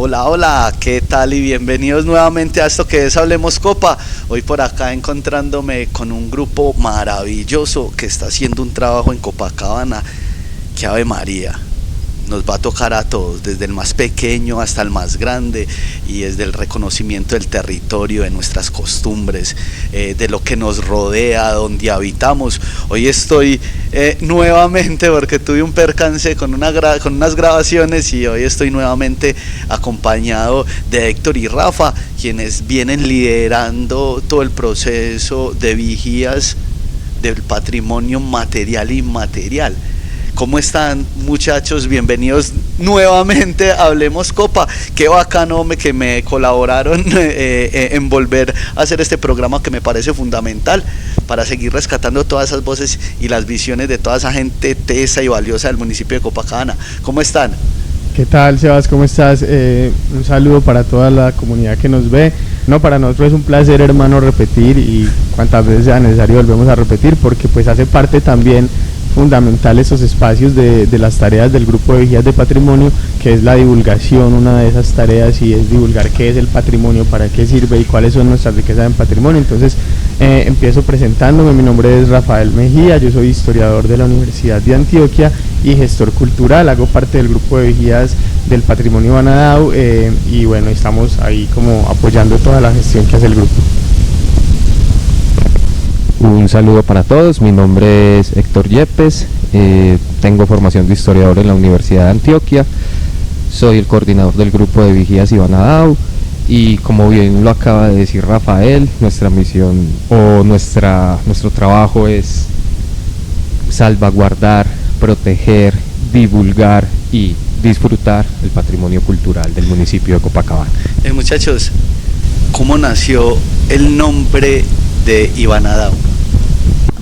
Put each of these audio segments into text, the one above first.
Hola, hola, ¿qué tal? Y bienvenidos nuevamente a esto que es Hablemos Copa. Hoy por acá encontrándome con un grupo maravilloso que está haciendo un trabajo en Copacabana que Ave María. Nos va a tocar a todos, desde el más pequeño hasta el más grande, y desde el reconocimiento del territorio, de nuestras costumbres, de lo que nos rodea, donde habitamos. Hoy estoy nuevamente, porque tuve un percance con unas grabaciones, y hoy estoy nuevamente acompañado de Héctor y Rafa, quienes vienen liderando todo el proceso de vigías del patrimonio material e inmaterial. ¿Cómo están, muchachos? Bienvenidos nuevamente a Hablemos Copa. Qué bacano que me colaboraron en volver a hacer este programa, que me parece fundamental para seguir rescatando todas esas voces y las visiones de toda esa gente tesa y valiosa del municipio de Copacabana. ¿Cómo están? ¿Qué tal, Sebas? ¿Cómo estás? Un saludo para toda la comunidad que nos ve. No, para nosotros es un placer, hermano, repetir, y cuantas veces sea necesario volvemos a repetir, porque pues hace parte también fundamental esos espacios de las tareas del grupo de vigías de patrimonio, que es la divulgación. Una de esas tareas y es divulgar qué es el patrimonio, para qué sirve y cuáles son nuestras riquezas en patrimonio. Entonces empiezo presentándome. Mi nombre es Rafael Mejía, yo soy historiador de la Universidad de Antioquia y gestor cultural. Hago parte del grupo de vigías del patrimonio Iván Adaú, y bueno, estamos ahí como apoyando toda la gestión que hace el grupo. Un saludo para todos, mi nombre es Héctor Yepes, tengo formación de historiador en la Universidad de Antioquia, soy el coordinador del grupo de vigías Iván Adaú, y como bien lo acaba de decir Rafael, nuestra misión o nuestro trabajo es salvaguardar, proteger, divulgar y disfrutar el patrimonio cultural del municipio de Copacabana. Muchachos, ¿cómo nació el nombre de Iván Adaú?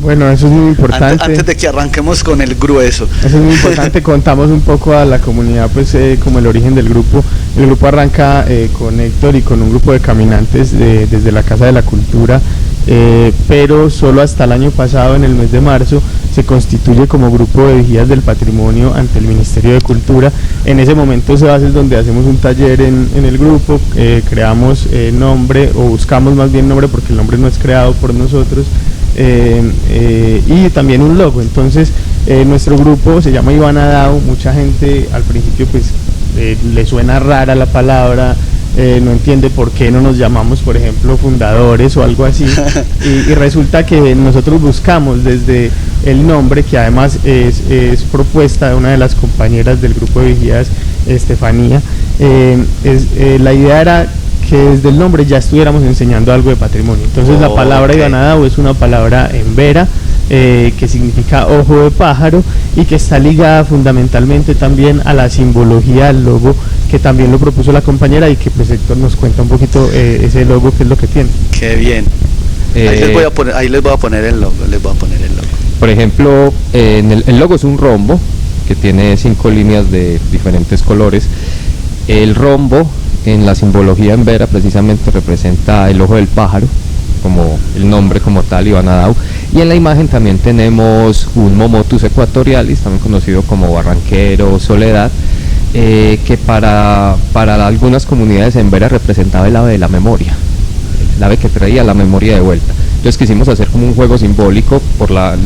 Bueno, eso es muy importante. Antes de que arranquemos con el grueso. Eso es muy importante. Contamos un poco a la comunidad, pues, como el origen del grupo. El grupo arranca con Héctor y con un grupo de caminantes desde la Casa de la Cultura, pero solo hasta el año pasado, en el mes de marzo, se constituye como grupo de vigías del patrimonio ante el Ministerio de Cultura. En ese momento, Sebas, es donde hacemos un taller en el grupo, creamos nombre, o buscamos más bien nombre, porque el nombre no es creado por nosotros, y también un logo. Entonces nuestro grupo se llama Iván Adaú. Mucha gente al principio pues le suena rara la palabra, no entiende por qué no nos llamamos, por ejemplo, fundadores o algo así, y resulta que nosotros buscamos desde el nombre, que además es propuesta de una de las compañeras del grupo de vigías, Estefanía. La idea era que desde el nombre ya estuviéramos enseñando algo de patrimonio. Entonces la palabra Iván Adaú es una palabra embera, que significa ojo de pájaro, y que está ligada fundamentalmente también a la simbología del logo, que también lo propuso la compañera, y que pues Héctor nos cuenta un poquito ese logo, qué es lo que tiene. Qué bien. Ahí les voy a poner el logo. Por ejemplo, el logo es un rombo que tiene 5 líneas de diferentes colores. El rombo, en la simbología embera, precisamente representa el ojo del pájaro, como el nombre como tal, Iván Adaú. Y en la imagen también tenemos un Momotus equatorialis, también conocido como barranquero, soledad, que para algunas comunidades embera representaba el ave de la memoria, el ave que traía la memoria de vuelta. Entonces quisimos hacer como un juego simbólico por la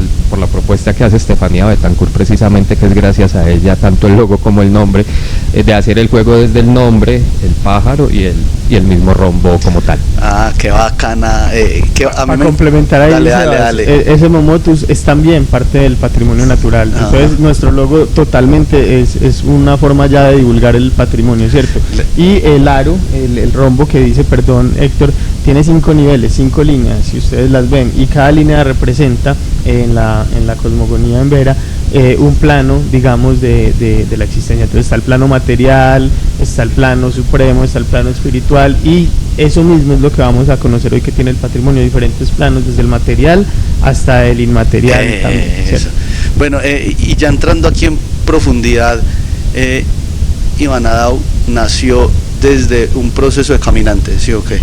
propuesta que hace Estefanía Betancourt, precisamente, que es gracias a ella tanto el logo como el nombre, de hacer el juego desde el nombre, el pájaro y el mismo rombo como tal. Ah, qué bacana. Para complementar ahí, dale. Ese Momotus es también parte del patrimonio natural. Entonces nuestro logo totalmente es una forma ya de divulgar el patrimonio, ¿cierto? Y el aro, el rombo que dice, perdón, Héctor, tiene 5 niveles, 5 líneas, si ustedes las ven, y cada línea representa en la cosmogonía embera un plano, digamos, de la existencia. Entonces está el plano material, está el plano supremo, está el plano espiritual, y eso mismo es lo que vamos a conocer hoy, que tiene el patrimonio, diferentes planos, desde el material hasta el inmaterial también, ¿cierto? Bueno, y ya entrando aquí en profundidad, Iván Adaú nació desde un proceso de caminantes, ¿sí o qué?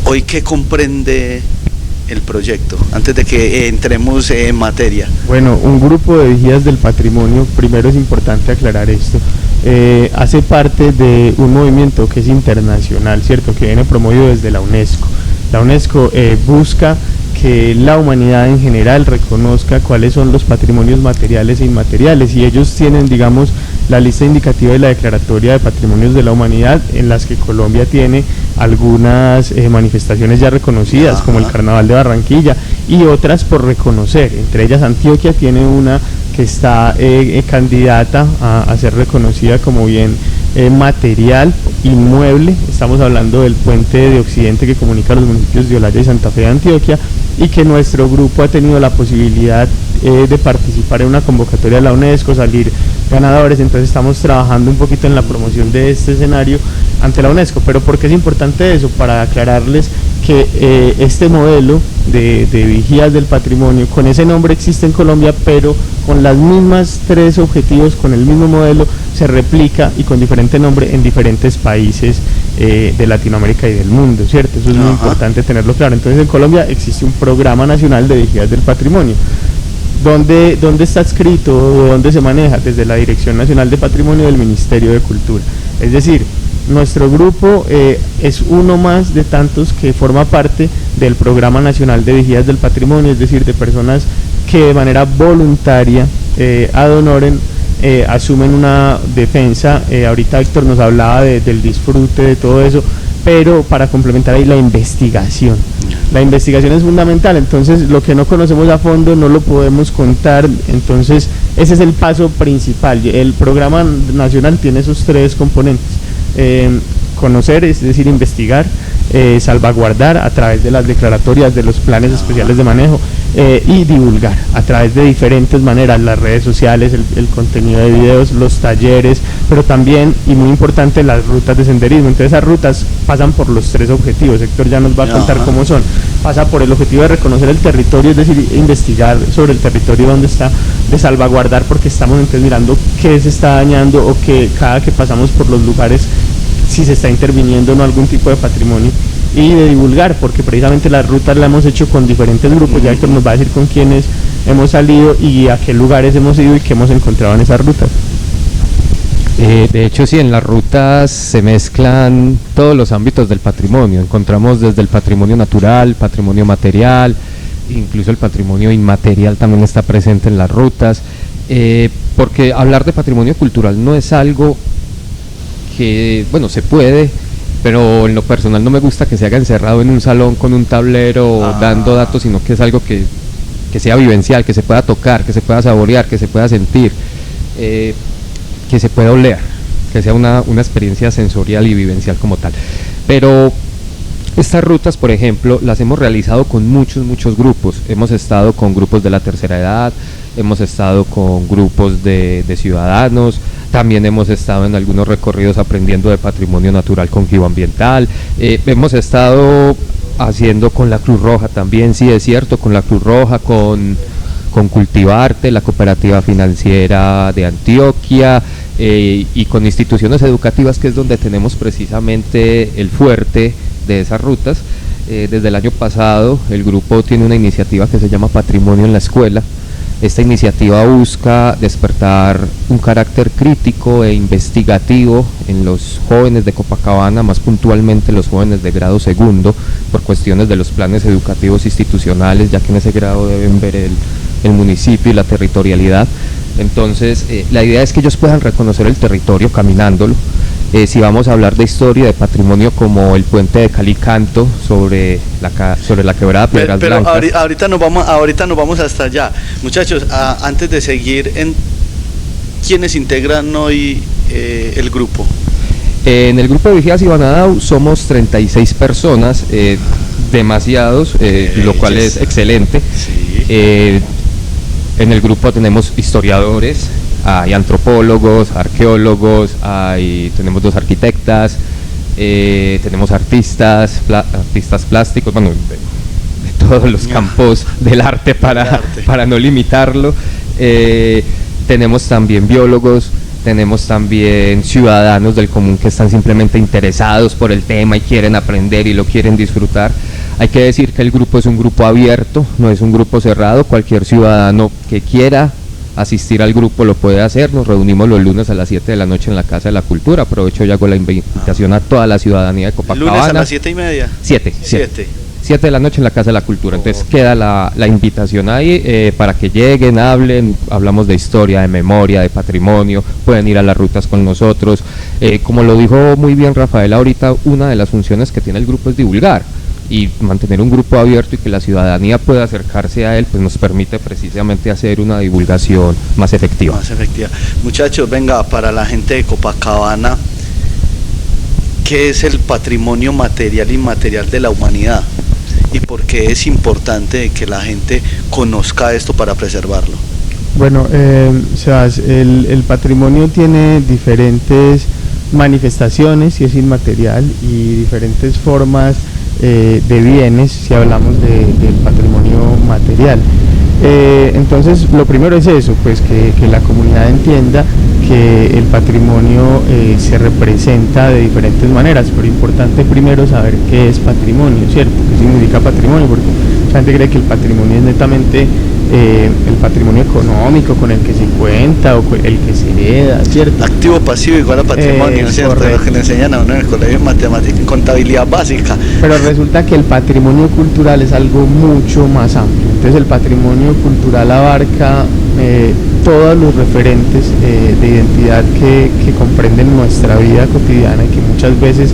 Hoy, ¿qué comprende el proyecto, antes de que entremos en materia? Bueno, un grupo de vigías del patrimonio, primero es importante aclarar esto, hace parte de un movimiento que es internacional, ¿cierto?, que viene promovido desde la UNESCO. La UNESCO busca que la humanidad en general reconozca cuáles son los patrimonios materiales e inmateriales, y ellos tienen, digamos, la lista indicativa de la Declaratoria de Patrimonios de la Humanidad, en las que Colombia tiene algunas manifestaciones ya reconocidas, como el Carnaval de Barranquilla, y otras por reconocer. Entre ellas Antioquia tiene una que está candidata a ser reconocida como bien material inmueble. Estamos hablando del puente de Occidente que comunica los municipios de Olaya y Santa Fe de Antioquia, y que nuestro grupo ha tenido la posibilidad de participar en una convocatoria de la UNESCO, salir ganadores. Entonces estamos trabajando un poquito en la promoción de este escenario ante la UNESCO. Pero ¿por qué es importante eso? Para aclararles que este modelo de vigías del patrimonio, con ese nombre existe en Colombia, pero con las mismas 3 objetivos, con el mismo modelo, se replica y con diferente nombre en diferentes países de Latinoamérica y del mundo, ¿cierto? Eso es muy importante tenerlo claro. Entonces en Colombia existe un programa nacional de vigías del patrimonio. ¿Dónde está escrito o dónde se maneja? Desde la Dirección Nacional de Patrimonio del Ministerio de Cultura. Es decir, nuestro grupo es uno más de tantos que forma parte del Programa Nacional de Vigías del Patrimonio, es decir, de personas que de manera voluntaria, ad honorem, asumen una defensa. Ahorita Héctor nos hablaba del disfrute, de todo eso, pero para complementar ahí la investigación. La investigación es fundamental, entonces lo que no conocemos a fondo no lo podemos contar, entonces ese es el paso principal. El programa nacional tiene esos 3 componentes: conocer, es decir, investigar, salvaguardar a través de las declaratorias, de los planes especiales de manejo, y divulgar a través de diferentes maneras, las redes sociales, el contenido de videos, los talleres, pero también, y muy importante, las rutas de senderismo. Entonces esas rutas pasan por los 3 objetivos. Héctor ya nos va a contar cómo son. Pasa por el objetivo de reconocer el territorio, es decir, investigar sobre el territorio donde está, de salvaguardar, porque estamos entonces mirando qué se está dañando, o que cada que pasamos por los lugares, si se está interviniendo en algún tipo de patrimonio, y de divulgar, porque precisamente las rutas las hemos hecho con diferentes grupos. Ya Héctor nos va a decir con quiénes hemos salido y a qué lugares hemos ido y qué hemos encontrado en esas rutas. De hecho, sí, en las rutas se mezclan todos los ámbitos del patrimonio. Encontramos desde el patrimonio natural, patrimonio material, incluso el patrimonio inmaterial también está presente en las rutas, porque hablar de patrimonio cultural no es algo que, bueno, se puede, pero en lo personal no me gusta que se haga encerrado en un salón con un tablero dando datos, sino que es algo que sea vivencial, que se pueda tocar, que se pueda saborear, que se pueda sentir, que se pueda oler, que sea una experiencia sensorial y vivencial como tal. Pero estas rutas, por ejemplo, las hemos realizado con muchos grupos. Hemos estado con grupos de la tercera edad, hemos estado con grupos de ciudadanos, también hemos estado en algunos recorridos aprendiendo de patrimonio natural con guía ambiental, hemos estado haciendo con la Cruz Roja también, sí es cierto, con la Cruz Roja, con Cultivarte, la cooperativa financiera de Antioquia, y con instituciones educativas, que es donde tenemos precisamente el fuerte de esas rutas. Desde el año pasado el grupo tiene una iniciativa que se llama Patrimonio en la Escuela. Esta iniciativa busca despertar un carácter crítico e investigativo en los jóvenes de Copacabana, más puntualmente los jóvenes de grado segundo, por cuestiones de los planes educativos institucionales, ya que en ese grado deben ver el municipio y la territorialidad. Entonces la idea es que ellos puedan reconocer el territorio caminándolo. Si vamos a hablar de historia, de patrimonio, como el puente de Calicanto sobre la quebrada Piedras Blancas. Pero ahorita nos vamos hasta allá. Muchachos, antes de seguir, ¿quiénes integran hoy el grupo? En el grupo de Vigías Ibanadau somos 36 personas, demasiados, lo cual es excelente. Sí. En el grupo tenemos historiadores, hay antropólogos, arqueólogos, tenemos 2 arquitectas, tenemos artistas plásticos, bueno, de todos los campos del arte para no limitarlo. Tenemos también biólogos, tenemos también ciudadanos del común que están simplemente interesados por el tema y quieren aprender y lo quieren disfrutar. Hay que decir que el grupo es un grupo abierto, no es un grupo cerrado. Cualquier ciudadano que quiera asistir al grupo lo puede hacer. Nos reunimos los lunes a las 7 de la noche en la Casa de la Cultura. Aprovecho y hago la invitación a toda la ciudadanía de Copacabana. ¿Lunes a las 7:30? 7 de la noche en la Casa de la Cultura. Entonces queda la invitación ahí para que lleguen, hablen, hablamos de historia, de memoria, de patrimonio, pueden ir a las rutas con nosotros. Como lo dijo muy bien Rafael ahorita, una de las funciones que tiene el grupo es divulgar, y mantener un grupo abierto y que la ciudadanía pueda acercarse a él, pues nos permite precisamente hacer una divulgación más efectiva. Muchachos, venga, para la gente de Copacabana, ¿qué es el patrimonio material e inmaterial de la humanidad? ¿Y por qué es importante que la gente conozca esto para preservarlo? Bueno, Sebas, el patrimonio tiene diferentes manifestaciones y es inmaterial, y diferentes formas de bienes si hablamos del patrimonio material. Entonces lo primero es eso, pues que la comunidad entienda que el patrimonio se representa de diferentes maneras, pero importante primero saber qué es patrimonio, ¿cierto? ¿Qué significa patrimonio? Porque la gente cree que el patrimonio es netamente el patrimonio económico con el que se cuenta o el que se hereda, ¿cierto? Activo pasivo igual a patrimonio, ¿cierto? Correcto. Lo que le enseñan a uno en el colegio de matemática y contabilidad básica. Pero resulta que el patrimonio cultural es algo mucho más amplio. Entonces el patrimonio cultural abarca todos los referentes de identidad que comprenden nuestra vida cotidiana, y que muchas veces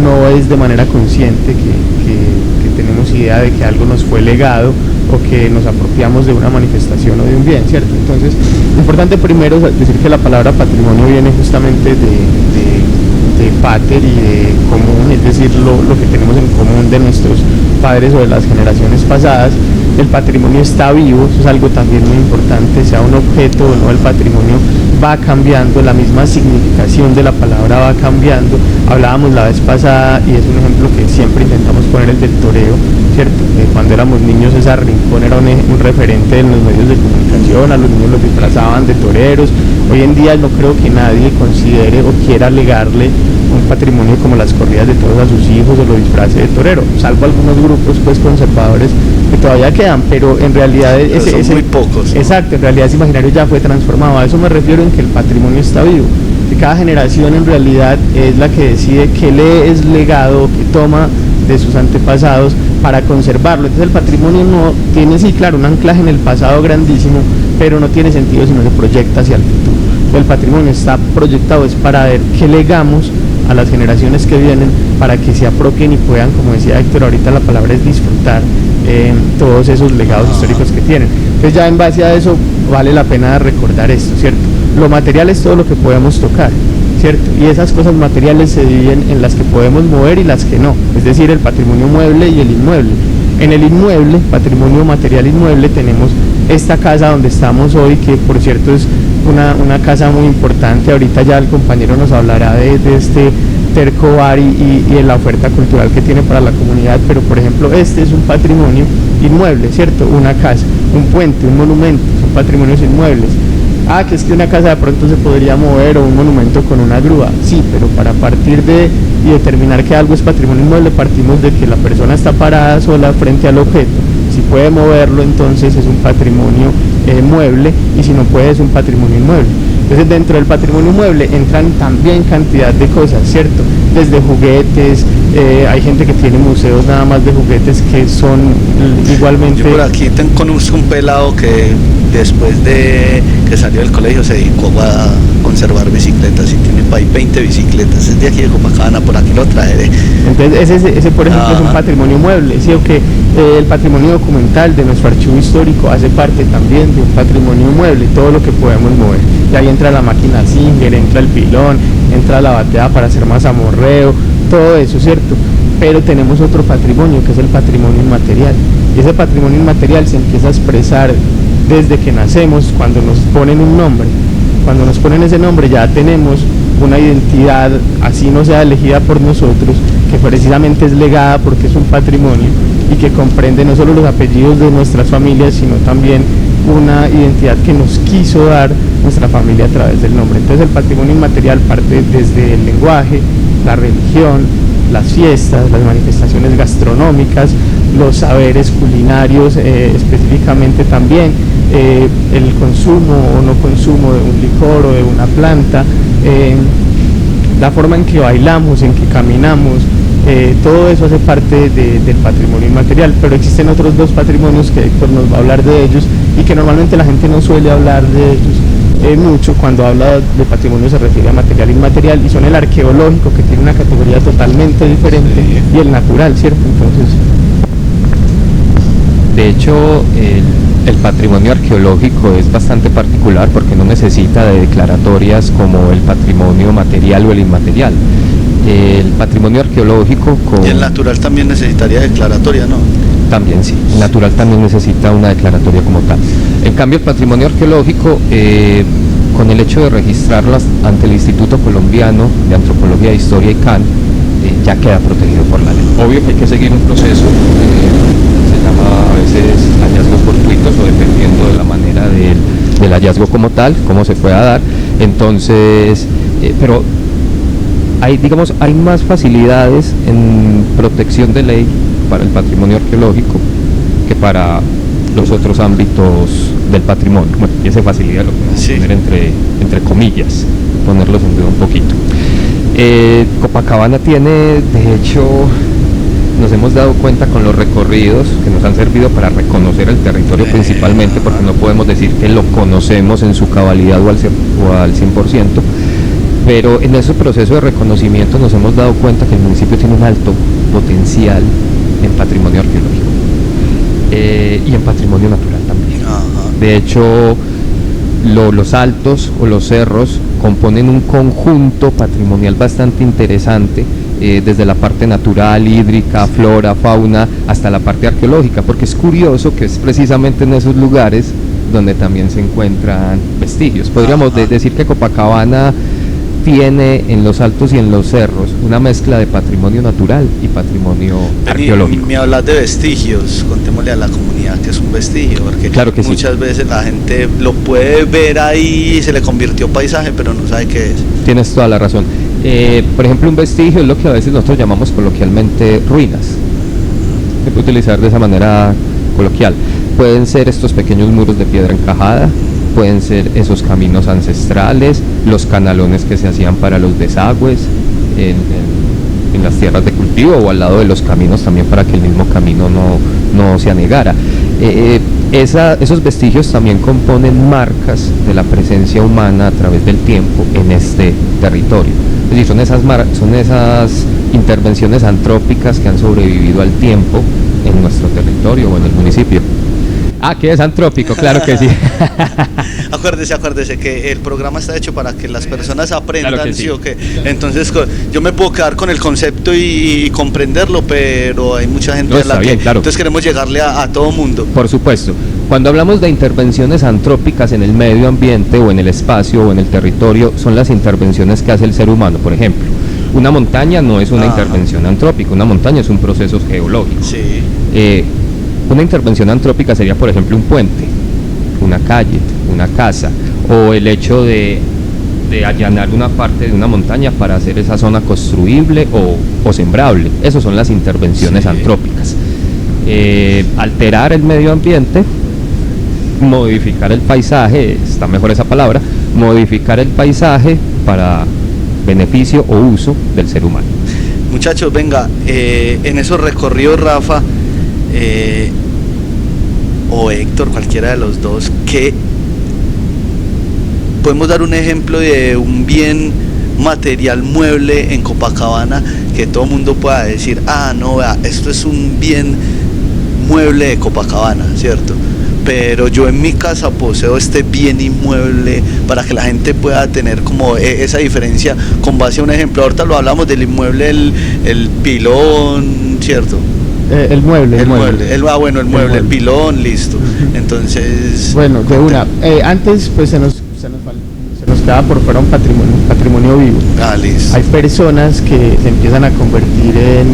no es de manera consciente que tenemos idea de que algo nos fue legado o que nos apropiamos de una manifestación o de un bien, ¿cierto? Entonces, lo importante primero es decir que la palabra patrimonio viene justamente de pater y de común, es decir, lo que tenemos en común de nuestros padres o de las generaciones pasadas. El patrimonio está vivo, eso es algo también muy importante, sea un objeto o no, el patrimonio va cambiando, la misma significación de la palabra va cambiando. Hablábamos la vez pasada, y es un ejemplo que siempre intentamos poner, el del toreo, ¿cierto? Cuando éramos niños César Rincón era un referente en los medios de comunicación, a los niños los disfrazaban de toreros. Hoy en día no creo que nadie considere o quiera legarle un patrimonio como las corridas de toros a sus hijos o lo disfrace de torero, salvo algunos grupos pues conservadores que todavía quedan, pero en realidad son muy pocos, ¿no? Exacto, en realidad ese imaginario ya fue transformado. A eso me refiero en que el patrimonio está vivo, que cada generación en realidad es la que decide qué le es legado, qué toma de sus antepasados para conservarlo. Entonces el patrimonio no tiene, sí, claro, un anclaje en el pasado grandísimo, pero no tiene sentido si no se proyecta hacia el futuro. El patrimonio está proyectado es para ver qué legamos a las generaciones que vienen, para que se apropien y puedan, como decía Héctor ahorita, la palabra es disfrutar todos esos legados históricos que tienen. Entonces ya en base a eso vale la pena recordar esto, ¿cierto? Lo material es todo lo que podemos tocar, ¿cierto? Y esas cosas materiales se dividen en las que podemos mover y las que no, es decir, el patrimonio mueble y el inmueble. En el inmueble, patrimonio material inmueble, tenemos esta casa donde estamos hoy, que por cierto es una casa muy importante. Ahorita ya el compañero nos hablará de este Terco Bar y de la oferta cultural que tiene para la comunidad, pero por ejemplo este es un patrimonio inmueble, ¿cierto? Una casa, un puente, un monumento, son patrimonios inmuebles. Que es que una casa de pronto se podría mover, o un monumento con una grúa, sí, pero para partir de y determinar que algo es patrimonio inmueble, partimos de que la persona está parada sola frente al objeto. Si puede moverlo, entonces es un patrimonio mueble, y si no puede, es un patrimonio inmueble. Entonces dentro del patrimonio mueble entran también cantidad de cosas, ¿cierto? Desde juguetes, hay gente que tiene museos nada más de juguetes que son igualmente... Yo por aquí conozco un pelado que después de que salió del colegio se dedicó a conservar bicicletas, y tiene para ahí 20 bicicletas, es de aquí de Copacabana, por aquí lo traeré. Entonces ese por ejemplo es un patrimonio mueble, ¿sí? O que el patrimonio documental de nuestro archivo histórico hace parte también de un patrimonio mueble, todo lo que podemos mover. Y ahí entra la máquina Singer, entra el pilón, entra la batea para hacer mazamorreo, todo eso, ¿cierto? Pero tenemos otro patrimonio, que es el patrimonio inmaterial, y ese patrimonio inmaterial se empieza a expresar desde que nacemos, cuando nos ponen un nombre. Cuando nos ponen ese nombre ya tenemos una identidad, así no sea elegida por nosotros, que precisamente es legada porque es un patrimonio y que comprende no solo los apellidos de nuestras familias, sino también una identidad que nos quiso dar nuestra familia a través del nombre. Entonces el patrimonio inmaterial parte desde el lenguaje, la religión, las fiestas, las manifestaciones gastronómicas, los saberes culinarios específicamente también, el consumo o no consumo de un licor o de una planta, la forma en que bailamos, en que caminamos, todo eso hace parte del patrimonio inmaterial, pero existen otros dos patrimonios que Héctor nos va a hablar de ellos y que normalmente la gente no suele hablar de ellos mucho. Cuando habla de patrimonio se refiere a material e inmaterial, y son el arqueológico, que tiene una categoría totalmente diferente, y el natural, ¿cierto? Entonces, de hecho, el patrimonio arqueológico es bastante particular porque no necesita de declaratorias como el patrimonio material o el inmaterial. El patrimonio arqueológico y el natural también necesitaría declaratoria, ¿no? También sí, el natural también necesita una declaratoria como tal. En cambio, el patrimonio arqueológico, con el hecho de registrarlas ante el Instituto Colombiano de Antropología, Historia y CAN, ya queda protegido por la ley. Obvio que hay que seguir un proceso, se llama a veces hallazgos fortuitos o dependiendo de la manera del hallazgo como tal, cómo se pueda dar. Entonces, pero hay más facilidades en protección de ley para el patrimonio arqueológico que para los otros ámbitos del patrimonio. Bueno, y esa facilidad lo podemos poner entre comillas, ponerlos en duda un poquito. Copacabana tiene, de hecho, nos hemos dado cuenta con los recorridos que nos han servido para reconocer el territorio principalmente, porque no podemos decir que lo conocemos en su cabalidad o al 100%, pero en ese proceso de reconocimiento nos hemos dado cuenta que el municipio tiene un alto potencial en patrimonio arqueológico y en patrimonio natural también. De hecho, los altos o los cerros componen un conjunto patrimonial bastante interesante, desde la parte natural, hídrica, flora, fauna, hasta la parte arqueológica, porque es curioso que es precisamente en esos lugares donde también se encuentran vestigios. Podríamos decir que Copacabana tiene en los altos y en los cerros una mezcla de patrimonio natural y patrimonio arqueológico. Me hablas de vestigios, contémosle a la comunidad que es un vestigio, porque claro que muchas veces la gente lo puede ver ahí y se le convirtió paisaje, pero no sabe qué es. Tienes toda la razón. Por ejemplo, un vestigio es lo que a veces nosotros llamamos coloquialmente ruinas. Se puede utilizar de esa manera coloquial. Pueden ser estos pequeños muros de piedra encajada, pueden ser esos caminos ancestrales, los canalones que se hacían para los desagües en las tierras de cultivo o al lado de los caminos también para que el mismo camino no se anegara. Esos vestigios también componen marcas de la presencia humana a través del tiempo en este territorio. Es decir, son esas intervenciones antrópicas que han sobrevivido al tiempo en nuestro territorio o en el municipio. Que es antrópico, claro que sí. Acuérdese que el programa está hecho para que las personas aprendan, claro que sí. ¿Sí o qué? Entonces yo me puedo quedar con el concepto y comprenderlo, pero hay mucha gente claro. Entonces queremos llegarle a todo mundo. Por supuesto. Cuando hablamos de intervenciones antrópicas en el medio ambiente o en el espacio o en el territorio, son las intervenciones que hace el ser humano. Por ejemplo, una montaña no es una intervención antrópica, una montaña es un proceso geológico. Sí. Una intervención antrópica sería, por ejemplo, un puente, una calle, una casa, o el hecho de allanar una parte de una montaña para hacer esa zona construible o sembrable. Esas son las intervenciones antrópicas. Alterar el medio ambiente, modificar el paisaje, está mejor esa palabra, modificar el paisaje para beneficio o uso del ser humano. Muchachos, venga, en esos recorridos, Rafa, o Héctor, cualquiera de los dos, que podemos dar un ejemplo de un bien material mueble en Copacabana que todo el mundo pueda decir, no, vea, esto es un bien mueble de Copacabana, ¿cierto? Pero yo en mi casa poseo este bien inmueble, para que la gente pueda tener como esa diferencia con base a un ejemplo. Ahorita lo hablamos del inmueble, el pilón, ¿cierto? El mueble. El mueble, el pilón, listo. Entonces, bueno, de una. Antes, pues se nos queda por fuera un patrimonio vivo. Listo. Hay personas que se empiezan a convertir en,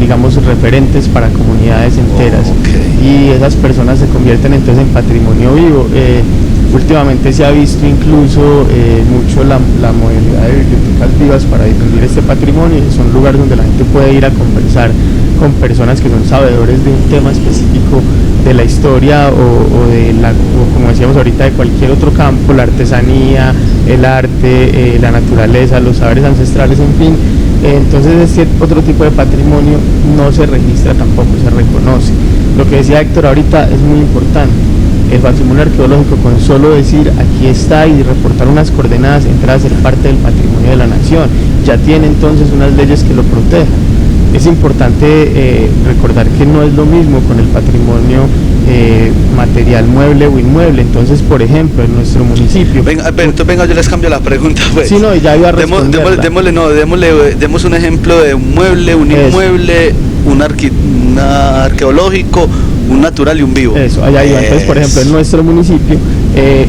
digamos, referentes para comunidades enteras. Y esas personas se convierten entonces en patrimonio vivo. Últimamente se ha visto incluso mucho la modalidad de bibliotecas vivas para difundir este patrimonio. Son lugares donde la gente puede ir a conversar con personas que son sabedores de un tema específico de la historia o como decíamos ahorita, de cualquier otro campo, la artesanía, el arte, la naturaleza, los saberes ancestrales, en fin. Entonces este otro tipo de patrimonio no se registra tampoco, se reconoce. Lo que decía Héctor ahorita es muy importante. El patrimonio arqueológico, con solo decir aquí está y reportar unas coordenadas, entra a ser parte del patrimonio de la nación. Ya tiene entonces unas leyes que lo protejan. Es importante recordar que no es lo mismo con el patrimonio material mueble o inmueble. Entonces, por ejemplo, en nuestro municipio... Venga, yo les cambio la pregunta, pues. Sí, no, ya iba a responderla. Demos un ejemplo de un mueble, un inmueble, un arqueológico, un natural y un vivo. Eso, allá iba. Entonces, por ejemplo, en nuestro municipio,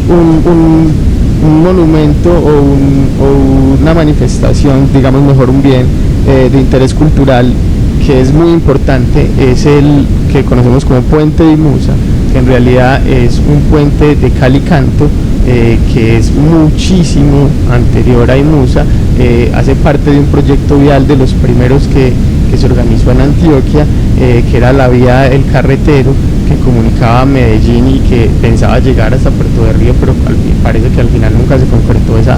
un monumento o una manifestación, digamos mejor un bien de interés cultural que es muy importante, es el que conocemos como Puente de Imusa, que en realidad es un puente de cal y canto que es muchísimo anterior a Imusa, hace parte de un proyecto vial de los primeros que se organizó en Antioquia, que era la vía El Carretero, que comunicaba a Medellín y que pensaba llegar hasta Puerto de Río, pero parece que al final nunca se concretó esa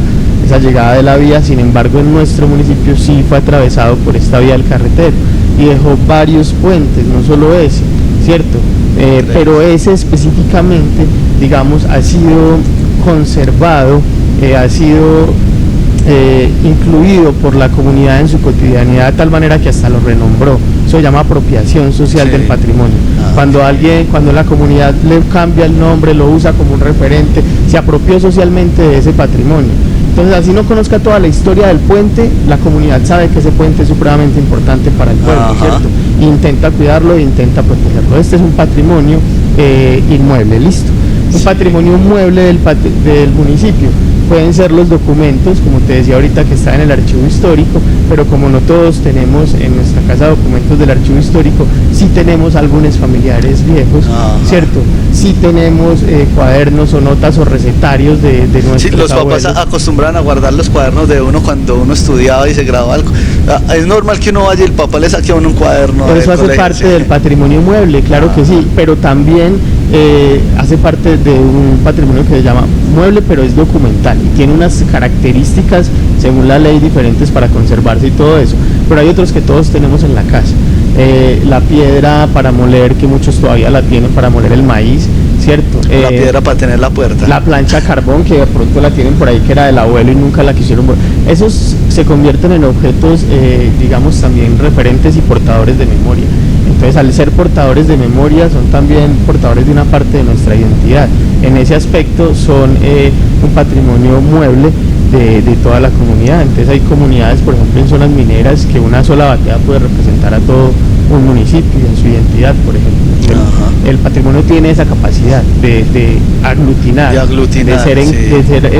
llegada de la vía. Sin embargo, en nuestro municipio sí fue atravesado por esta vía El Carretero y dejó varios puentes, no solo ese, ¿cierto? Pero ese específicamente, digamos, ha sido conservado, ha sido incluido por la comunidad en su cotidianidad de tal manera que hasta lo renombró. Eso se llama apropiación social del patrimonio. Cuando la comunidad le cambia el nombre, lo usa como un referente, se apropió socialmente de ese patrimonio. Entonces, así no conozca toda la historia del puente, la comunidad sabe que ese puente es supremamente importante para el pueblo, ¿cierto? Intenta cuidarlo e intenta protegerlo. Este es un patrimonio inmueble, listo. Un patrimonio mueble del municipio. Pueden ser los documentos, como te decía ahorita, que están en el archivo histórico, pero como no todos tenemos en nuestra casa documentos del archivo histórico, sí tenemos algunos familiares viejos, ¿cierto? Sí tenemos cuadernos o notas o recetarios de nuestros sí, los abuelos. papás acostumbran a guardar los cuadernos de uno cuando uno estudiaba y se grababa algo. Es normal que uno vaya y el papá le saque a uno un cuaderno. Pero eso hace parte del patrimonio mueble, claro que sí, pero también hace parte de un patrimonio que se llama mueble, pero es documental y tiene unas características según la ley diferentes para conservarse y todo eso, pero hay otros que todos tenemos en la casa. La piedra para moler, que muchos todavía la tienen para moler el maíz, ¿cierto? La piedra para tener la puerta. La plancha a carbón, que de pronto la tienen por ahí, que era del abuelo y nunca la quisieron volver. Esos se convierten en objetos, digamos, también referentes y portadores de memoria. Entonces, al ser portadores de memoria, son también portadores de una parte de nuestra identidad. En ese aspecto son un patrimonio mueble de toda la comunidad. Entonces hay comunidades, por ejemplo, en zonas mineras, que una sola batea puede representar a todo un municipio y en su identidad, por ejemplo. El patrimonio tiene esa capacidad de aglutinar, de ser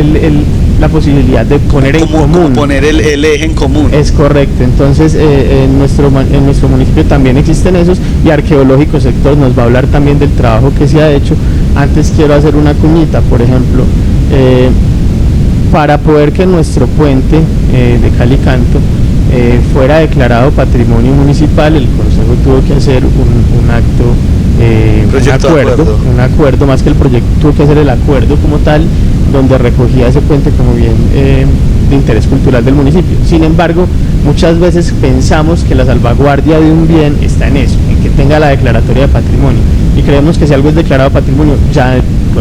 la posibilidad de poner en común. Poner el eje en común. Es correcto. Entonces en nuestro municipio también existen esos, y Arqueológico Sector nos va a hablar también del trabajo que se ha hecho. Antes quiero hacer una cuñita, por ejemplo, para poder que nuestro puente de cal y canto fuera declarado patrimonio municipal, el Consejo tuvo que hacer un acto, un acuerdo, más que el proyecto, tuvo que hacer el acuerdo como tal, donde recogía ese puente como bien de interés cultural del municipio. Sin embargo, muchas veces pensamos que la salvaguardia de un bien está en eso, en que tenga la declaratoria de patrimonio, y creemos que si algo es declarado patrimonio, ya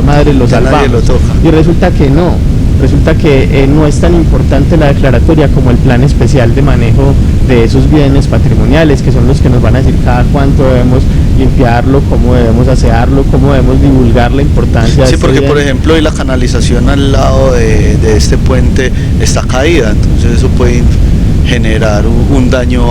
madre lo salvamos, y resulta que no. Resulta que no es tan importante la declaratoria como el plan especial de manejo de esos bienes patrimoniales, que son los que nos van a decir cada cuánto debemos limpiarlo, cómo debemos asearlo, cómo debemos divulgar la importancia de sí, porque bien. Por ejemplo, hoy la canalización al lado de este está caída, entonces eso puede generar un daño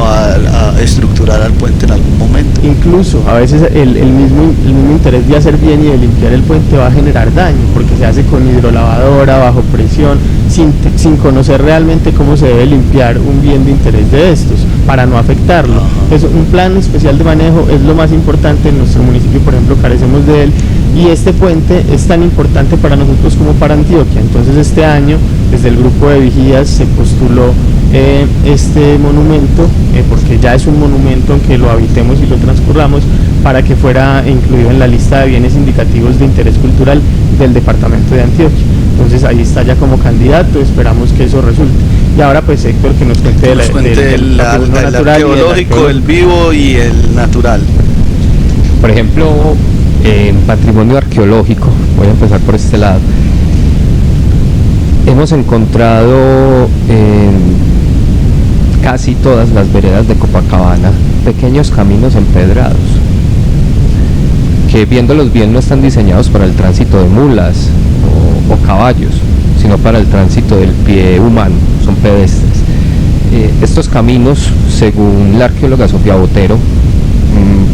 estructural al puente en algún momento. Incluso a veces el mismo interés de hacer bien y de limpiar el puente va a generar daño, porque se hace con hidrolavadora, bajo presión, sin conocer realmente cómo se debe limpiar un bien de interés de estos, para no afectarlo. Entonces, un plan especial de manejo es lo más importante. En nuestro municipio, por ejemplo, carecemos de él, y este puente es tan importante para nosotros como para Antioquia. Entonces este año desde el grupo de vigías se postuló este monumento, porque ya es un monumento aunque lo habitemos y lo transcurramos, para que fuera incluido en la lista de bienes indicativos de interés cultural del departamento de Antioquia. Entonces ahí está ya como candidato, esperamos que eso resulte. Y ahora pues Héctor que nos cuente del natural, arqueológico, el vivo y el natural. Por ejemplo, en patrimonio arqueológico, voy a empezar por este lado, hemos encontrado en casi todas las veredas de Copacabana pequeños caminos empedrados, que viéndolos bien no están diseñados para el tránsito de mulas o caballos, sino para el tránsito del pie humano, son pedestres. Estos caminos, según la arqueóloga Sofía Botero,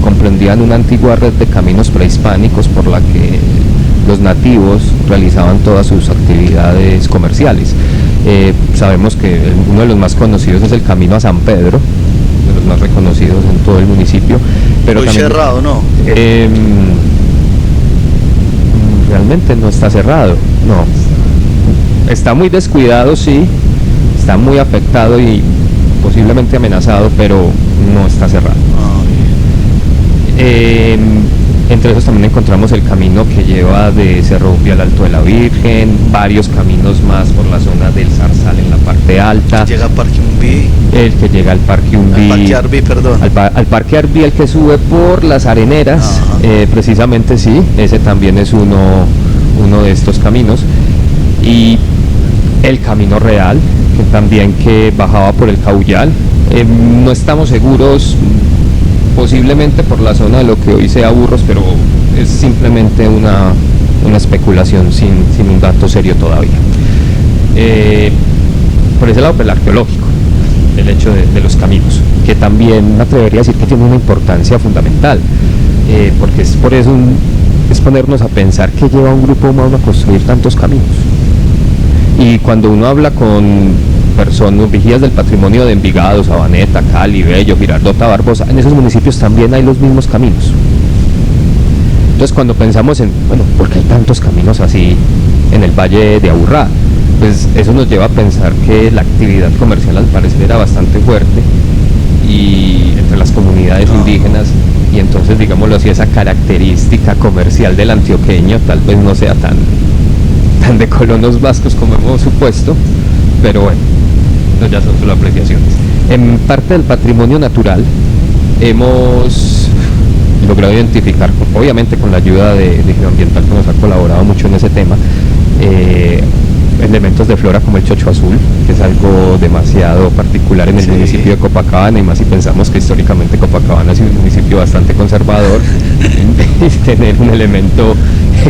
comprendían una antigua red de caminos prehispánicos por la que los nativos realizaban todas sus actividades comerciales. Sabemos que uno de los más conocidos es el camino a San Pedro, de los más reconocidos en todo el municipio, pero muy cerrado, ¿no? Realmente no está cerrado, no. Está muy descuidado, sí, está muy afectado y posiblemente amenazado, pero no está cerrado. Entre esos también encontramos el camino que lleva de Cerro Upí al Alto de la Virgen, varios caminos más por la zona del Zarzal en la parte alta. Llega al Parque Umbí. El que llega al Parque Umbí. Al Parque Arví, perdón. Al Parque Arví, el que sube por las Areneras, precisamente sí, ese también es uno de estos caminos. Y el Camino Real, que también que bajaba por el Caullal. No estamos seguros, posiblemente por la zona de lo que hoy sea Burros, pero es simplemente una especulación sin un dato serio todavía. Por ese lado, pues el arqueológico, el hecho de los caminos, que también me atrevería a decir que tiene una importancia fundamental, porque es por eso es ponernos a pensar qué lleva a un grupo humano a construir tantos caminos. Y cuando uno habla con personas, vigías del patrimonio de Envigado, Sabaneta, Cali, Bello, Girardota, Barbosa, en esos municipios también hay los mismos caminos. Entonces cuando pensamos en, bueno, ¿por qué hay tantos caminos así en el Valle de Aburrá? Pues eso nos lleva a pensar que la actividad comercial al parecer era bastante fuerte y entre las comunidades indígenas, y entonces digámoslo así, esa característica comercial del antioqueño tal vez no sea tan de colonos vascos como hemos supuesto, pero bueno, ya son solo apreciaciones. En parte del patrimonio natural hemos logrado identificar, obviamente con la ayuda de Geoambiental, que nos ha colaborado mucho en ese tema, elementos de flora como el chocho azul, que es algo demasiado particular en el municipio de Copacabana, y más si pensamos que históricamente Copacabana ha sido un municipio bastante conservador. Y tener un elemento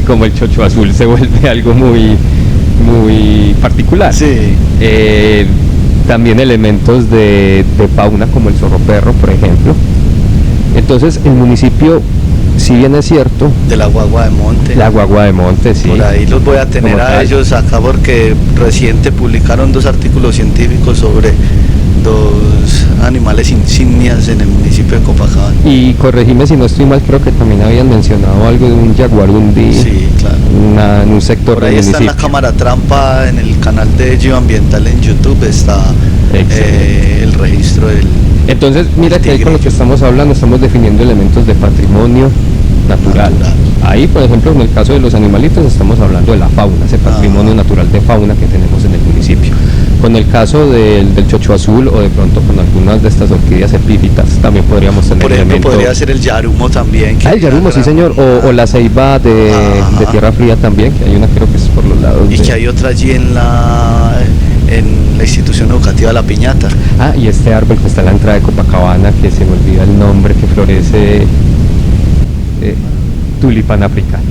como el chocho azul se vuelve algo muy particular. Sí. También elementos de fauna como el zorro perro, por ejemplo. Entonces el municipio, si bien es cierto, de la guagua de monte. La guagua de monte, sí. Por ahí los voy a tener a ellos acá porque reciente publicaron 2 artículos científicos sobre 2 animales insignias en el municipio de Copacabana. Y corregime si no estoy mal, creo que también habían mencionado algo de un jaguarundi. Sí, claro. En un sector por ahí del está municipio. en la cámara trampa, en el canal de Geoambiental en YouTube está el registro del... Entonces, mira que ahí con lo que estamos hablando, estamos definiendo elementos de patrimonio natural. Ahí, por ejemplo, en el caso de los animalitos, estamos hablando de la fauna, ese patrimonio natural de fauna que tenemos en el municipio. Con el caso del chocho azul, o de pronto con algunas de estas orquídeas epífitas, también podríamos tener por ejemplo, podría ser el yarumo también. El yarumo, sí señor, o la ceiba de tierra fría también, que hay una, creo que es por los lados. Y que hay otra allí en la institución educativa La Piñata. Y este árbol que está en la entrada de Copacabana, que se me olvida el nombre, que florece, tulipán africano.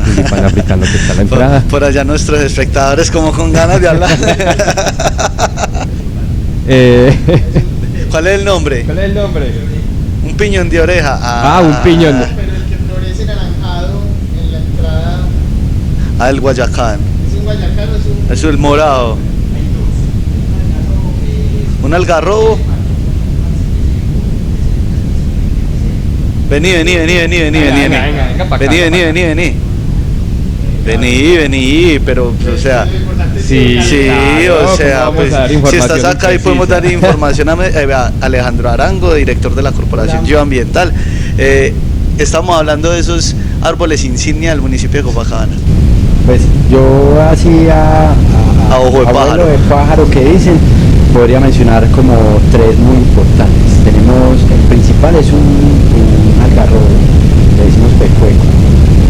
Tulipán africano que está en la entrada. Por allá nuestros espectadores como con ganas de hablar. ¿Cuál es el nombre? Un piñón de oreja. Un piñón. Pero el que florece naranjado en la entrada. El Guayacán. ¿Es un guayacán o es un...? Es el morado. Un algarrobo. Vení. Vení, pero, o sea, Sí, claro, o sea, ¿cómo vamos pues, a dar si información estás acá y podemos dar imprecisa? información a Alejandro Arango, director de la Corporación Geoambiental. Estamos hablando de esos árboles insignia del municipio de Copacabana. Pues yo hacía A ojo de pájaro. abuelo de pájaro que dicen, podría mencionar como tres muy importantes. Tenemos, el principal es un algarrobo, le decimos pecueco.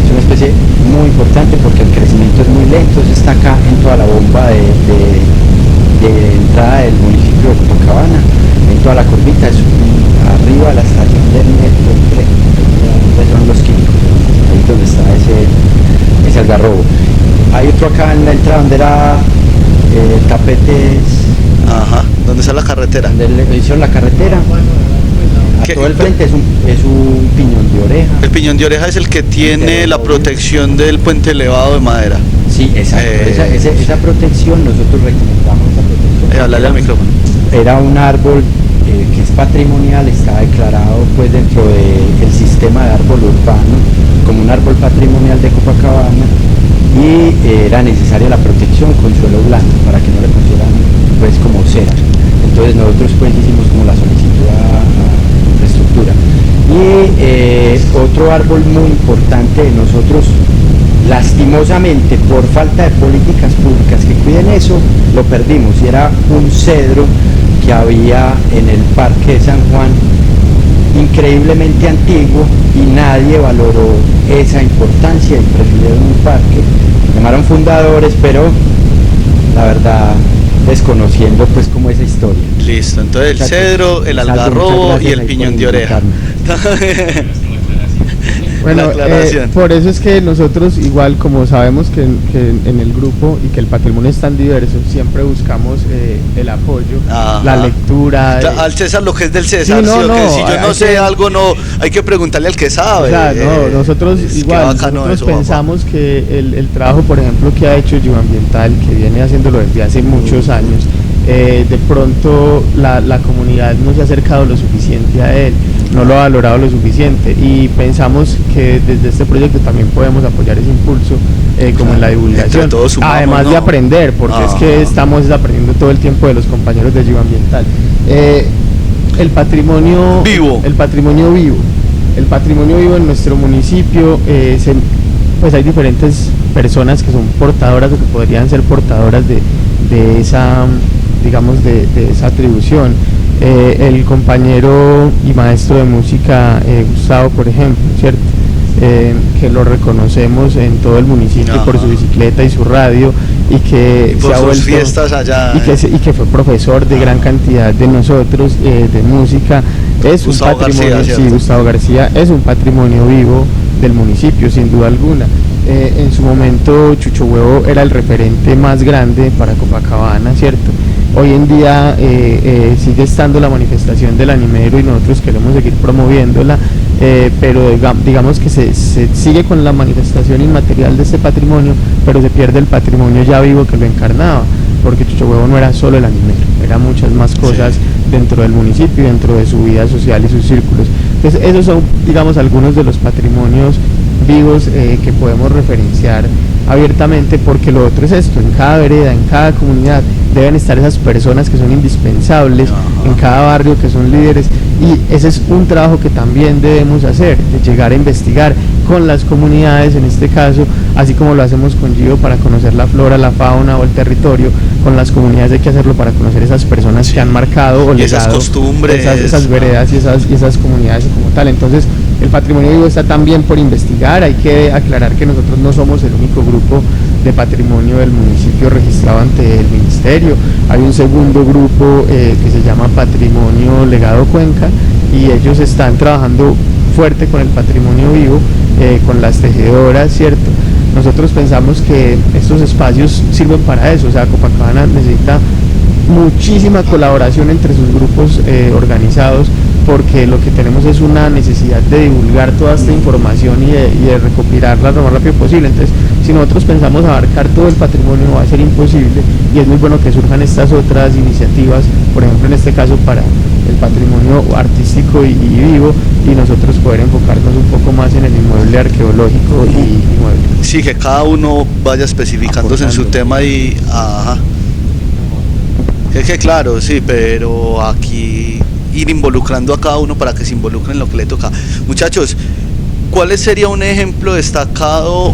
Es una especie muy importante porque el crecimiento es muy lento, está acá en toda la bomba de entrada del municipio de Copacabana, en toda la curvita, es arriba de la estación del metro 3, son los químicos, ahí es donde está ese algarrobo. Hay otro acá en la entrada donde era tapetes, Ajá, ¿dónde está la carretera? donde le hicieron la carretera. A ¿Qué? todo el frente es un piñón de oreja. El piñón de oreja es el que tiene la protección del puente elevado de madera. Sí, exacto. Esa protección, nosotros recomendamos esa protección. Hablarle al micrófono. Era un árbol que es patrimonial, está declarado pues dentro del sistema de árbol urbano como un árbol patrimonial de Copacabana, y era necesaria la protección con suelo blando para que no le pusieran pues como cera. Entonces nosotros pues hicimos como la solicitud a infraestructura. Y otro árbol muy importante de nosotros, lastimosamente por falta de políticas públicas que cuiden eso, lo perdimos, y era un cedro que había en el Parque de San Juan, increíblemente antiguo, y nadie valoró esa importancia y prefirieron un parque. Llamaron fundadores, pero la verdad desconociendo pues como esa historia. Listo, entonces el Muchachos, cedro, el salvo, algarrobo muchas gracias y el ahí piñón por de oreja. Bueno, La aclaración. por eso es que nosotros igual, como sabemos que en el grupo y que el patrimonio es tan diverso, siempre buscamos el apoyo, Ajá. la lectura. Al César lo que es del César, Sí, no, ¿sí o qué? no, Si yo no hay sé que- algo, no, hay que preguntarle al que sabe. O sea, no, nosotros Es que igual, bacano nosotros eso, papá. pensamos que el trabajo, por ejemplo, que ha hecho Geoambiental, que viene haciéndolo desde hace muchos años, de pronto la comunidad no se ha acercado lo suficiente a él, no lo ha valorado lo suficiente, y pensamos que desde este proyecto también podemos apoyar ese impulso, como en la divulgación, Entre todos sumamos, además de ¿no? aprender, porque es que estamos aprendiendo todo el tiempo de los compañeros de Geoambiental. El patrimonio Vivo. el patrimonio vivo. El patrimonio vivo en nuestro municipio, pues hay diferentes personas que son portadoras o que podrían ser portadoras de esa, digamos, de esa atribución. El compañero y maestro de música Gustavo, por ejemplo, ¿cierto? Que lo reconocemos en todo el municipio. Ajá. Por su bicicleta y su radio, y que Por se ha sus vuelto fiestas allá. y que fue profesor de gran cantidad de nosotros, de música. Es Gustavo un patrimonio, García, sí, ¿cierto? Gustavo García es un patrimonio vivo del municipio, sin duda alguna. En su momento Chucho Huevo era el referente más grande para Copacabana, ¿cierto? Hoy en día sigue estando la manifestación del animero y nosotros queremos seguir promoviéndola, pero digamos que se sigue con la manifestación inmaterial de este patrimonio, pero se pierde el patrimonio ya vivo que lo encarnaba, porque Chucho Huevo no era solo el animero, eran muchas más cosas dentro del municipio y dentro de su vida social y sus círculos. Entonces esos son, digamos, algunos de los patrimonios vivos que podemos referenciar abiertamente, porque lo otro es esto: en cada vereda, en cada comunidad deben estar esas personas que son indispensables, en cada barrio que son líderes, y ese es un trabajo que también debemos hacer, de llegar a investigar con las comunidades, en este caso, así como lo hacemos con Gio para conocer la flora, la fauna o el territorio. Con las comunidades hay que hacerlo para conocer esas personas que han marcado o Y esas legado costumbres. esas veredas y esas comunidades como tal. Entonces el patrimonio vivo está también por investigar. Hay que aclarar que nosotros no somos el único grupo de patrimonio del municipio registrado ante el ministerio. Hay un segundo grupo que se llama Patrimonio Legado Cuenca, y ellos están trabajando fuerte con el patrimonio vivo, con las tejedoras, ¿cierto? Nosotros pensamos que estos espacios sirven para eso. O sea, Copacabana necesita muchísima colaboración entre sus grupos organizados, porque lo que tenemos es una necesidad de divulgar toda esta información y de recopilarla lo más rápido posible. Entonces, si nosotros pensamos abarcar todo el patrimonio, va a ser imposible, y es muy bueno que surjan estas otras iniciativas, por ejemplo en este caso para el patrimonio artístico y vivo, y nosotros poder enfocarnos un poco más en el inmueble arqueológico y mueble. sí, que cada uno vaya especificándose en su tema y... Ajá. Es que claro, sí, pero aquí ir involucrando a cada uno para que se involucre en lo que le toca. Muchachos, ¿cuál sería un ejemplo destacado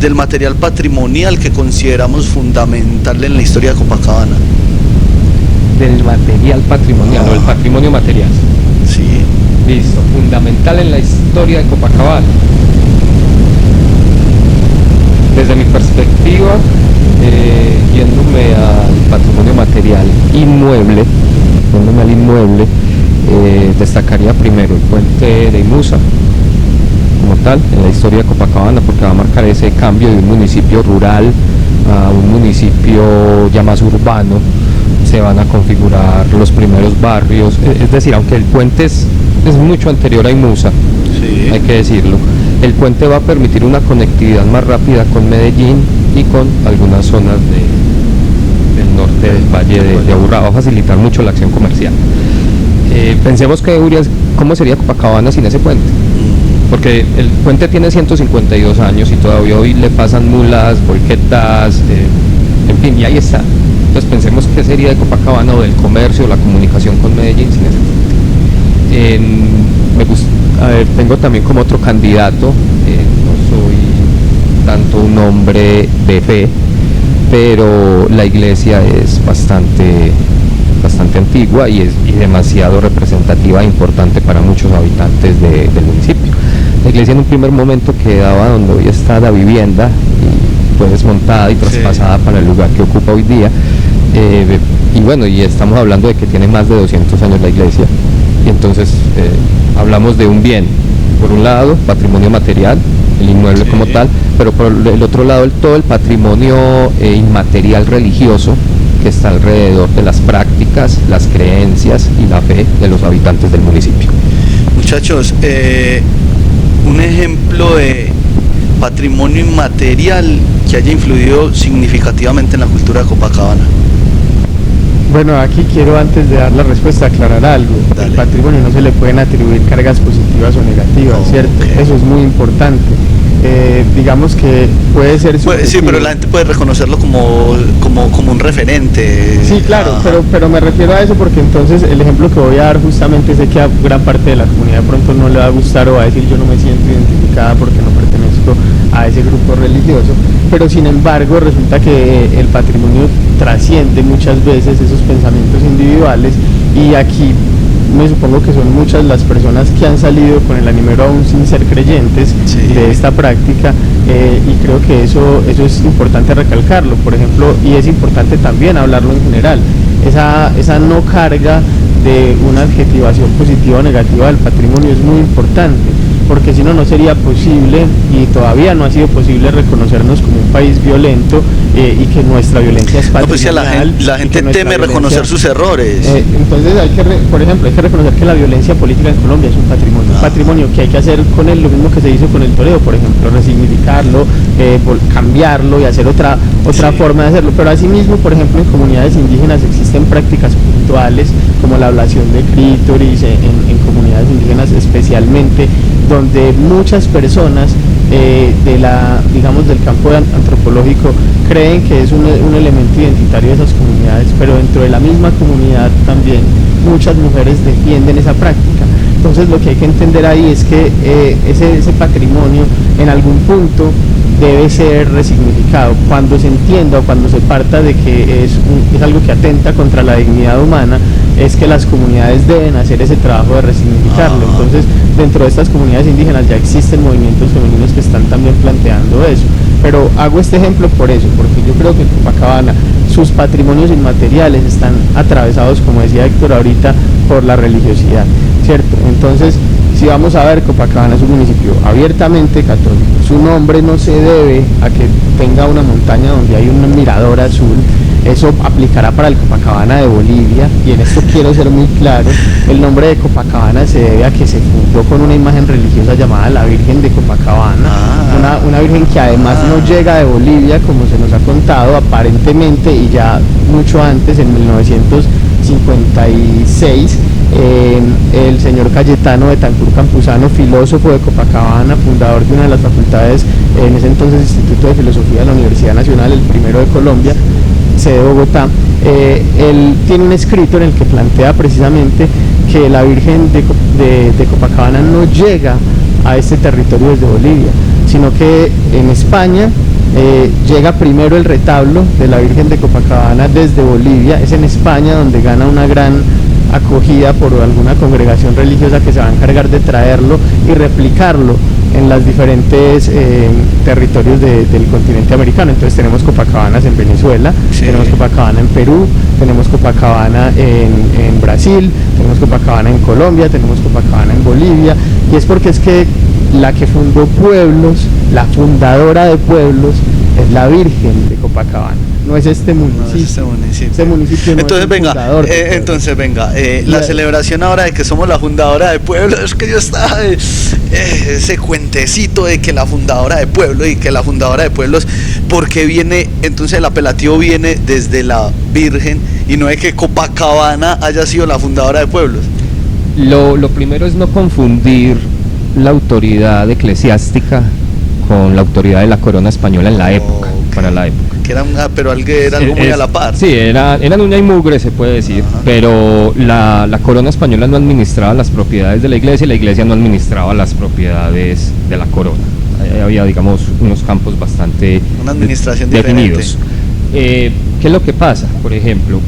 del material patrimonial que consideramos fundamental en la historia de Copacabana? Del material patrimonial, o el patrimonio material. Sí. Listo, fundamental en la historia de Copacabana. Desde mi perspectiva, yéndome al patrimonio material inmueble, destacaría primero el puente de Imusa, como tal, en la historia de Copacabana, porque va a marcar ese cambio de un municipio rural a un municipio ya más urbano. Se van a configurar los primeros barrios, es decir, aunque el puente es mucho anterior a Imusa, Sí. hay que decirlo, el puente va a permitir una conectividad más rápida con Medellín y con algunas zonas del norte del Valle de Aburrá. Va a facilitar mucho la acción comercial. Pensemos que Urias, ¿cómo sería Copacabana sin ese puente? Porque el puente tiene 152 años y todavía hoy le pasan mulas, volquetas, en fin, y ahí está. Entonces pensemos qué sería de Copacabana o del comercio, la comunicación con Medellín sin ese puente. Tengo también como otro candidato, no soy tanto un hombre de fe, pero la iglesia es bastante antigua y demasiado representativa e importante para muchos habitantes del municipio. La iglesia en un primer momento quedaba donde hoy está la vivienda, y fue desmontada y traspasada para el lugar que ocupa hoy día, y bueno, y estamos hablando de que tiene más de 200 años la iglesia, y entonces hablamos de un bien, por un lado patrimonio material, el inmueble como tal, pero por el otro lado todo el patrimonio inmaterial religioso que está alrededor de las prácticas, las creencias y la fe de los habitantes del municipio. Muchachos, un ejemplo de patrimonio inmaterial que haya influido significativamente en la cultura de Copacabana. Bueno, aquí quiero, antes de dar la respuesta, aclarar algo. Dale. El patrimonio no se le pueden atribuir cargas positivas o negativas, ¿cierto? Eso es muy importante. Digamos que puede ser subjetivo. Sí, pero la gente puede reconocerlo como un referente. Sí, claro, pero me refiero a eso porque entonces el ejemplo que voy a dar justamente sé que a gran parte de la comunidad de pronto no le va a gustar o va a decir yo no me siento identificada porque no pertenezco a ese grupo religioso, pero sin embargo resulta que el patrimonio trasciende muchas veces esos pensamientos individuales, y aquí me supongo que son muchas las personas que han salido con el animero aún sin ser creyentes de esta práctica, y creo que eso es importante recalcarlo, por ejemplo, y es importante también hablarlo en general, esa no carga de una adjetivación positiva o negativa del patrimonio es muy importante, porque si no, no sería posible, y todavía no ha sido posible, reconocernos como un país violento, y que nuestra violencia es patrimonial. No, pues la gente teme reconocer sus errores. Entonces por ejemplo, hay que reconocer que la violencia política en Colombia es un patrimonio que hay que hacer con él lo mismo que se hizo con el toreo, por ejemplo, resignificarlo, cambiarlo y hacer otra forma de hacerlo. Pero asimismo, por ejemplo, en comunidades indígenas existen prácticas puntuales como la ablación de clítoris, en comunidades indígenas especialmente, donde muchas personas del campo antropológico creen que es un elemento identitario de esas comunidades, pero dentro de la misma comunidad también muchas mujeres defienden esa práctica. Entonces lo que hay que entender ahí es que ese patrimonio en algún punto debe ser resignificado. Cuando se entienda o cuando se parta de que es algo que atenta contra la dignidad humana, es que las comunidades deben hacer ese trabajo de resignificarlo. Entonces, dentro de estas comunidades indígenas ya existen movimientos femeninos que están también planteando eso. Pero hago este ejemplo por eso, porque yo creo que en Copacabana sus patrimonios inmateriales están atravesados, como decía Héctor ahorita, por la religiosidad, ¿cierto? Entonces, si vamos a ver, Copacabana es un municipio abiertamente católico. Su nombre no se debe a que tenga una montaña donde hay un mirador azul. Eso aplicará para el Copacabana de Bolivia, y en esto quiero ser muy claro. El nombre de Copacabana se debe a que se fundó con una imagen religiosa llamada la Virgen de Copacabana, una virgen que además no llega de Bolivia, como se nos ha contado aparentemente, y ya mucho antes, en 1956, el señor Cayetano Betancur Campuzano, filósofo de Copacabana, fundador de una de las facultades, en ese entonces Instituto de Filosofía de la Universidad Nacional, el primero de Colombia, sede de Bogotá. Él tiene un escrito en el que plantea precisamente que la Virgen de Copacabana no llega a este territorio desde Bolivia, sino que en España llega primero el retablo de la Virgen de Copacabana desde Bolivia. Es en España donde gana una gran acogida por alguna congregación religiosa que se va a encargar de traerlo y replicarlo en los diferentes territorios del continente americano. Entonces tenemos Copacabanas en Venezuela, sí, tenemos Copacabana en Perú, tenemos Copacabana en Brasil, tenemos Copacabana en Colombia, tenemos Copacabana en Bolivia, y es porque es que la que fundó pueblos, la fundadora de pueblos, es la Virgen de Copacabana, no es este municipio. No es este municipio. Este municipio no entonces, es venga, fundador la celebración ahora de que somos la fundadora de pueblos, es que yo estaba ese cuentecito de que la fundadora de pueblos y que la fundadora de pueblos, porque viene, entonces el apelativo viene desde la Virgen y no es que Copacabana haya sido la fundadora de pueblos. Lo primero es no confundir la autoridad eclesiástica con la autoridad de la corona española en la época, para la época. Que era algo muy a la par. Sí, eran uña y mugre, se puede decir. Ajá. Pero la corona española no administraba las propiedades de la iglesia y la iglesia no administraba las propiedades de la corona. Había, digamos, unos campos bastante una administración definidos. ¿Qué es lo que pasa? Por ejemplo,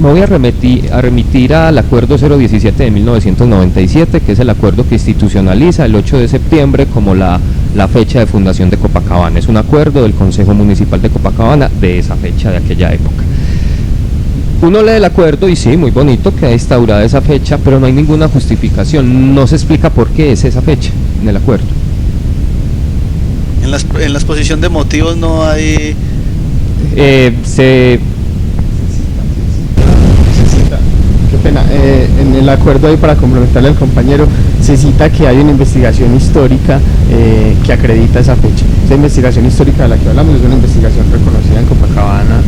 me voy a remitir al acuerdo 017 de 1997, que es el acuerdo que institucionaliza el 8 de septiembre como la fecha de fundación de Copacabana. Es un acuerdo del Consejo Municipal de Copacabana de esa fecha, de aquella época. Uno lee el acuerdo y sí, muy bonito que ha instaurado esa fecha, pero no hay ninguna justificación, no se explica por qué es esa fecha en el acuerdo. En la exposición de motivos no hay... En el acuerdo ahí, para complementarle al compañero, se cita que hay una investigación histórica que acredita esa fecha. Esa investigación histórica de la que hablamos es una investigación reconocida en Copacabana,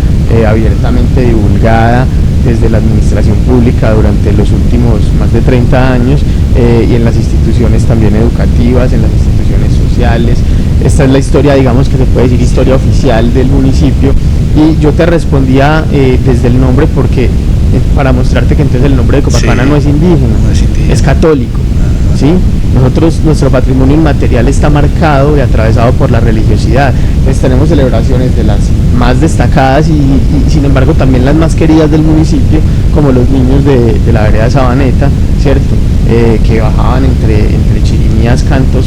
abiertamente divulgada desde la administración pública durante los últimos más de 30 años y en las instituciones también educativas, en las instituciones sociales. Esta es la historia, digamos, que se puede decir historia oficial del municipio, y yo te respondía desde el nombre porque para mostrarte que entonces el nombre de Copacabana sí, no es indígena, es católico, ¿sí? Nuestro patrimonio inmaterial está marcado y atravesado por la religiosidad. Entonces tenemos celebraciones de las más destacadas y sin embargo también las más queridas del municipio, como los niños de la vereda Sabaneta, ¿cierto? Que bajaban entre chirimías, cantos,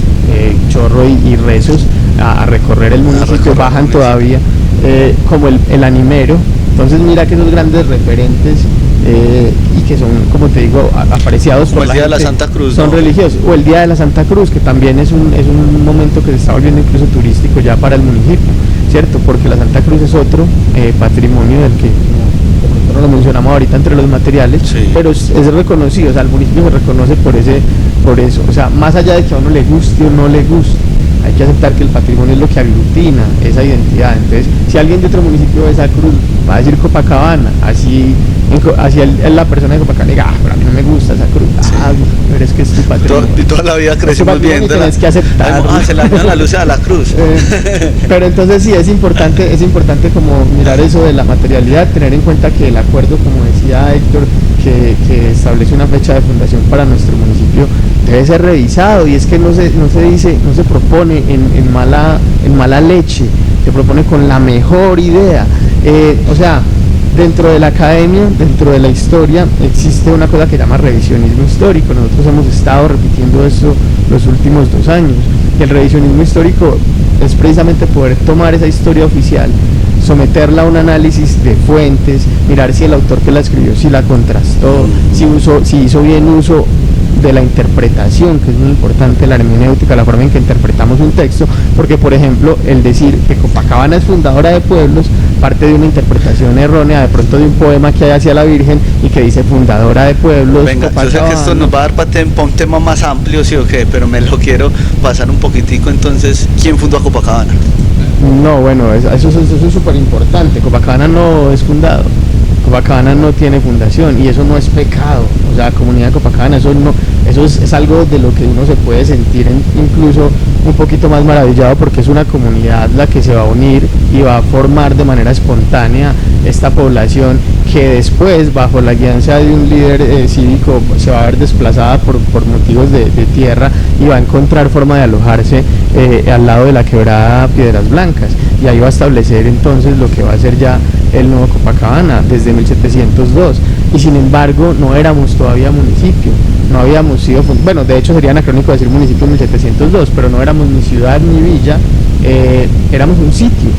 chorro y rezos a recorrer el municipio, bajan todavía, como el animero. Entonces mira que esos grandes referentes y que son, como te digo, apreciados por la gente, el Día de la Santa Cruz, son religiosos, o el Día de la Santa Cruz, que también es un momento que se está volviendo incluso turístico ya para el municipio, ¿cierto? Porque la Santa Cruz es otro patrimonio del que no lo mencionamos ahorita entre los materiales, sí, pero es reconocido, o sea, el municipio se reconoce por eso, o sea, más allá de que a uno le guste o no le guste, hay que aceptar que el patrimonio es lo que aglutina esa identidad. Entonces, si alguien de otro municipio ve esa cruz, va a decir Copacabana, así la persona de Copacabana diga, pero a mí no me gusta esa cruz, sí, pero es que es tu patrimonio. Y toda la vida crecimos viendo. Tienes que aceptar. Se le dañan la luz a la cruz. Pero entonces sí, es importante como mirar eso de la materialidad, tener en cuenta que el acuerdo, como decía Héctor, que establece una fecha de fundación para nuestro municipio, debe ser revisado, y es que no se propone en mala leche, se propone con la mejor idea. O sea, dentro de la academia, dentro de la historia, existe una cosa que se llama revisionismo histórico. Nosotros hemos estado repitiendo eso los últimos 2 años. Y el revisionismo histórico es precisamente poder tomar esa historia oficial, someterla a un análisis de fuentes, mirar si el autor que la escribió, si la contrastó, si hizo bien uso de la interpretación, que es muy importante, la hermenéutica, la forma en que interpretamos un texto, porque por ejemplo el decir que Copacabana es fundadora de pueblos parte de una interpretación errónea de pronto de un poema que hay hacia la Virgen y que dice fundadora de pueblos. Venga, yo sé que esto nos va a dar para un tema más amplio, sí o qué, pero me lo quiero pasar un poquitico. Entonces, ¿quién fundó a Copacabana? No, bueno, eso es súper importante. Copacabana no es fundado. Copacabana no tiene fundación y eso no es pecado. O sea, comunidad de Copacabana, eso es algo de lo que uno se puede sentir incluso un poquito más maravillado, porque es una comunidad la que se va a unir y va a formar de manera espontánea esta población que después, bajo la guianza de un líder cívico, se va a ver desplazada por motivos de tierra y va a encontrar forma de alojarse al lado de la quebrada Piedras Blancas, y ahí va a establecer entonces lo que va a ser ya el nuevo Copacabana desde 1702. Y sin embargo no éramos todavía municipio, no habíamos sido, bueno, de hecho sería anacrónico decir municipio en 1702, pero no éramos ni ciudad ni villa, éramos un sitio.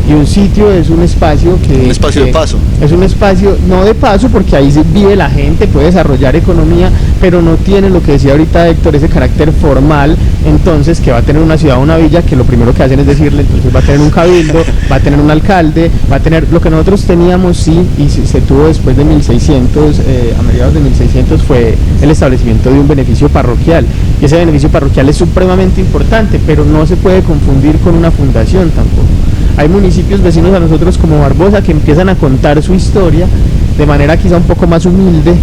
Y un sitio es un espacio un espacio de paso. Es un espacio no de paso, porque ahí vive la gente, puede desarrollar economía, pero no tiene, lo que decía ahorita Héctor, ese carácter formal, entonces, que va a tener una ciudad o una villa, que lo primero que hacen es decirle, entonces va a tener un cabildo, va a tener un alcalde, va a tener lo que nosotros teníamos, sí, y se tuvo después de 1600, a mediados de 1600, fue el establecimiento de un beneficio parroquial, y ese beneficio parroquial es supremamente importante, pero no se puede confundir con una fundación tampoco. Hay municipios vecinos a nosotros como Barbosa que empiezan a contar su historia de manera quizá un poco más humilde,